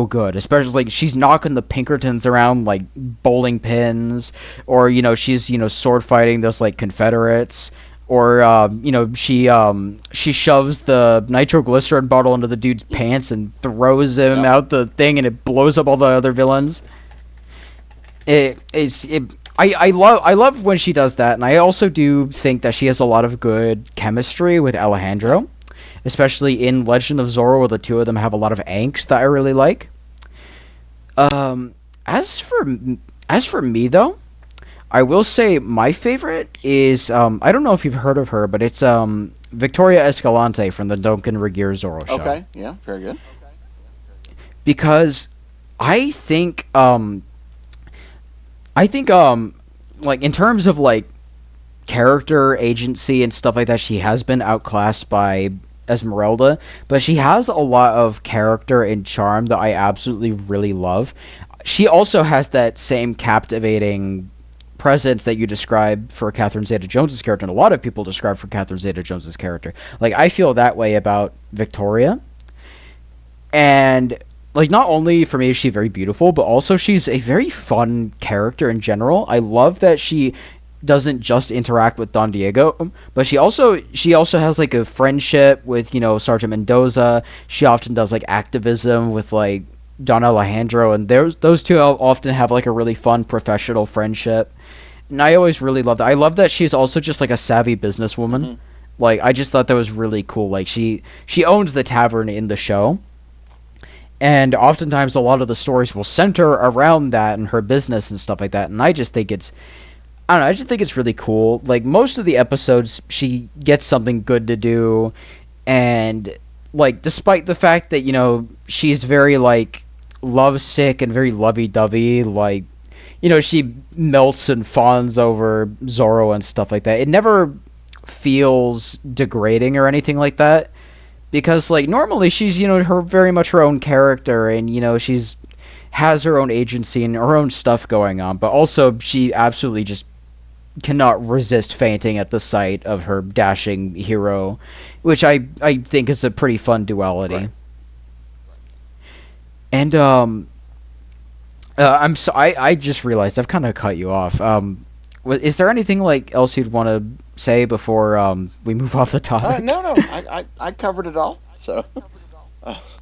good, especially like she's knocking the Pinkertons around like bowling pins, or she's sword fighting those like Confederates, or she shoves the nitroglycerin bottle into the dude's pants and throws him out the thing, and it blows up all the other villains. I love when she does that, and I also do think that she has a lot of good chemistry with Alejandro, especially in Legend of Zoro, where the two of them have a lot of angst that I really like. As for me though, I will say my favorite is I don't know if you've heard of her, but it's Victoria Escalante from the Duncan Regeer Zoro show. Okay, yeah, very good. Because I think like in terms of like character agency and stuff like that, she has been outclassed by Esmeralda, but she has a lot of character and charm that I absolutely really love. She also has that same captivating presence that you describe for Catherine Zeta-Jones' character, and a lot of people describe for Catherine Zeta-Jones' character. Like, I feel that way about Victoria. And like, not only for me is she very beautiful, but also she's a very fun character in general. I love that she doesn't just interact with Don Diego, but she also has like a friendship with Sergeant Mendoza. She often does like activism with like Don Alejandro, and those two often have like a really fun professional friendship. And I always really love that. I love that she's also just like a savvy businesswoman. Mm-hmm. Like, I just thought that was really cool. Like, she owns the tavern in the show. And oftentimes a lot of the stories will center around that and her business and stuff like that. And I just think it's really cool. Like, most of the episodes, she gets something good to do. And, like, despite the fact that, she's very, like, lovesick and very lovey-dovey, like, she melts and fawns over Zoro and stuff like that. It never feels degrading or anything like that. Because, like, normally she's, her very much her own character, and, she's has her own agency and her own stuff going on, but also she absolutely just cannot resist fainting at the sight of her dashing hero, which I think is a pretty fun duality. Right. And, I just realized I've kind of cut you off. Is there anything like else you'd want to say before we move off the topic? No. I covered it all. So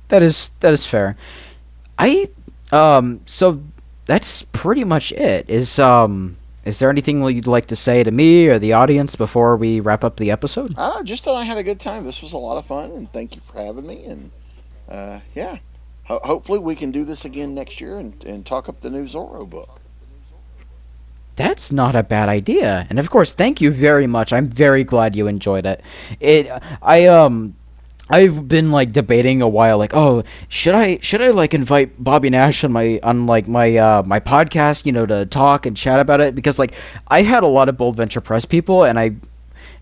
that is fair. So that's pretty much it. Is there anything you'd like to say to me or the audience before we wrap up the episode? Just that I had a good time. This was a lot of fun, and thank you for having me. And yeah, hopefully we can do this again next year and talk up the new Zorro book. That's not a bad idea. And of course, thank you very much. I'm very glad you enjoyed it. I've been like debating a while, like, oh, should I like invite Bobby Nash on my my podcast, to talk and chat about it, because like I had a lot of Bold Venture Press people, and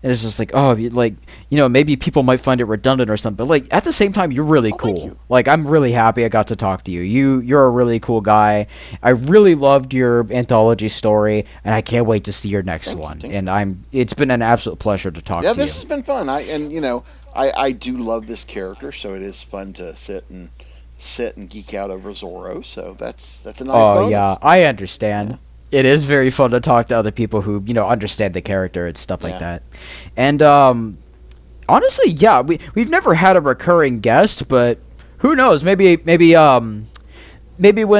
it's just like, oh, like, maybe people might find it redundant or something. But like at the same time, you're really cool. Thank you. Like I'm really happy I got to talk to you. You're a really cool guy. I really loved your anthology story, and I can't wait to see your next one. And it's been an absolute pleasure to talk to you. Yeah, this has been fun. I do love this character, so it is fun to sit and geek out over Zorro. So that's a nice bonus. Oh yeah, I understand. Yeah. It is very fun to talk to other people who understand the character and stuff like that. And honestly, yeah, we've never had a recurring guest, but who knows? Maybe when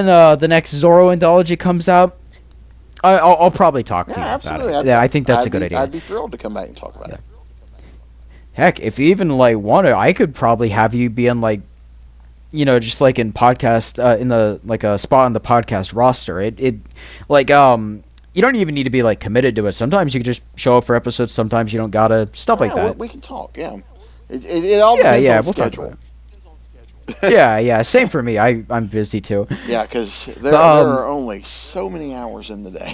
the next Zorro anthology comes out, I'll probably talk to you absolutely. about it. I think that's a good idea. I'd be thrilled to come back and talk about it. Heck, if you even like want to, I could probably have you be in like, just like in podcast, in the like a spot on the podcast roster. It like you don't even need to be like committed to it. Sometimes you can just show up for episodes. Sometimes you don't gotta stuff like that. We can talk. Yeah, it all depends on schedule. Yeah. Same for me. I'm busy too. Yeah, because there are only so many hours in the day.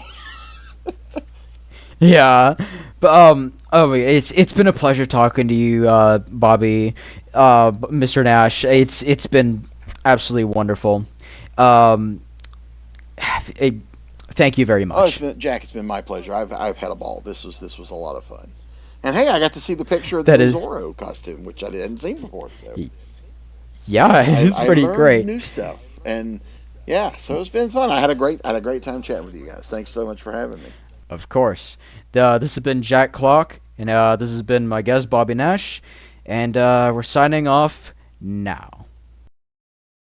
Yeah, but it's been a pleasure talking to you, Bobby, Mr. Nash. It's been absolutely wonderful. Thank you very much. Jack, it's been my pleasure. I've had a ball. This was a lot of fun. And hey, I got to see the picture of the Zorro costume, which I hadn't seen before. So. Yeah, it's pretty great. New stuff, and yeah, so it's been fun. I had a great time chatting with you guys. Thanks so much for having me. Of course. This has been Jack Clock, and this has been my guest, Bobby Nash, and we're signing off now.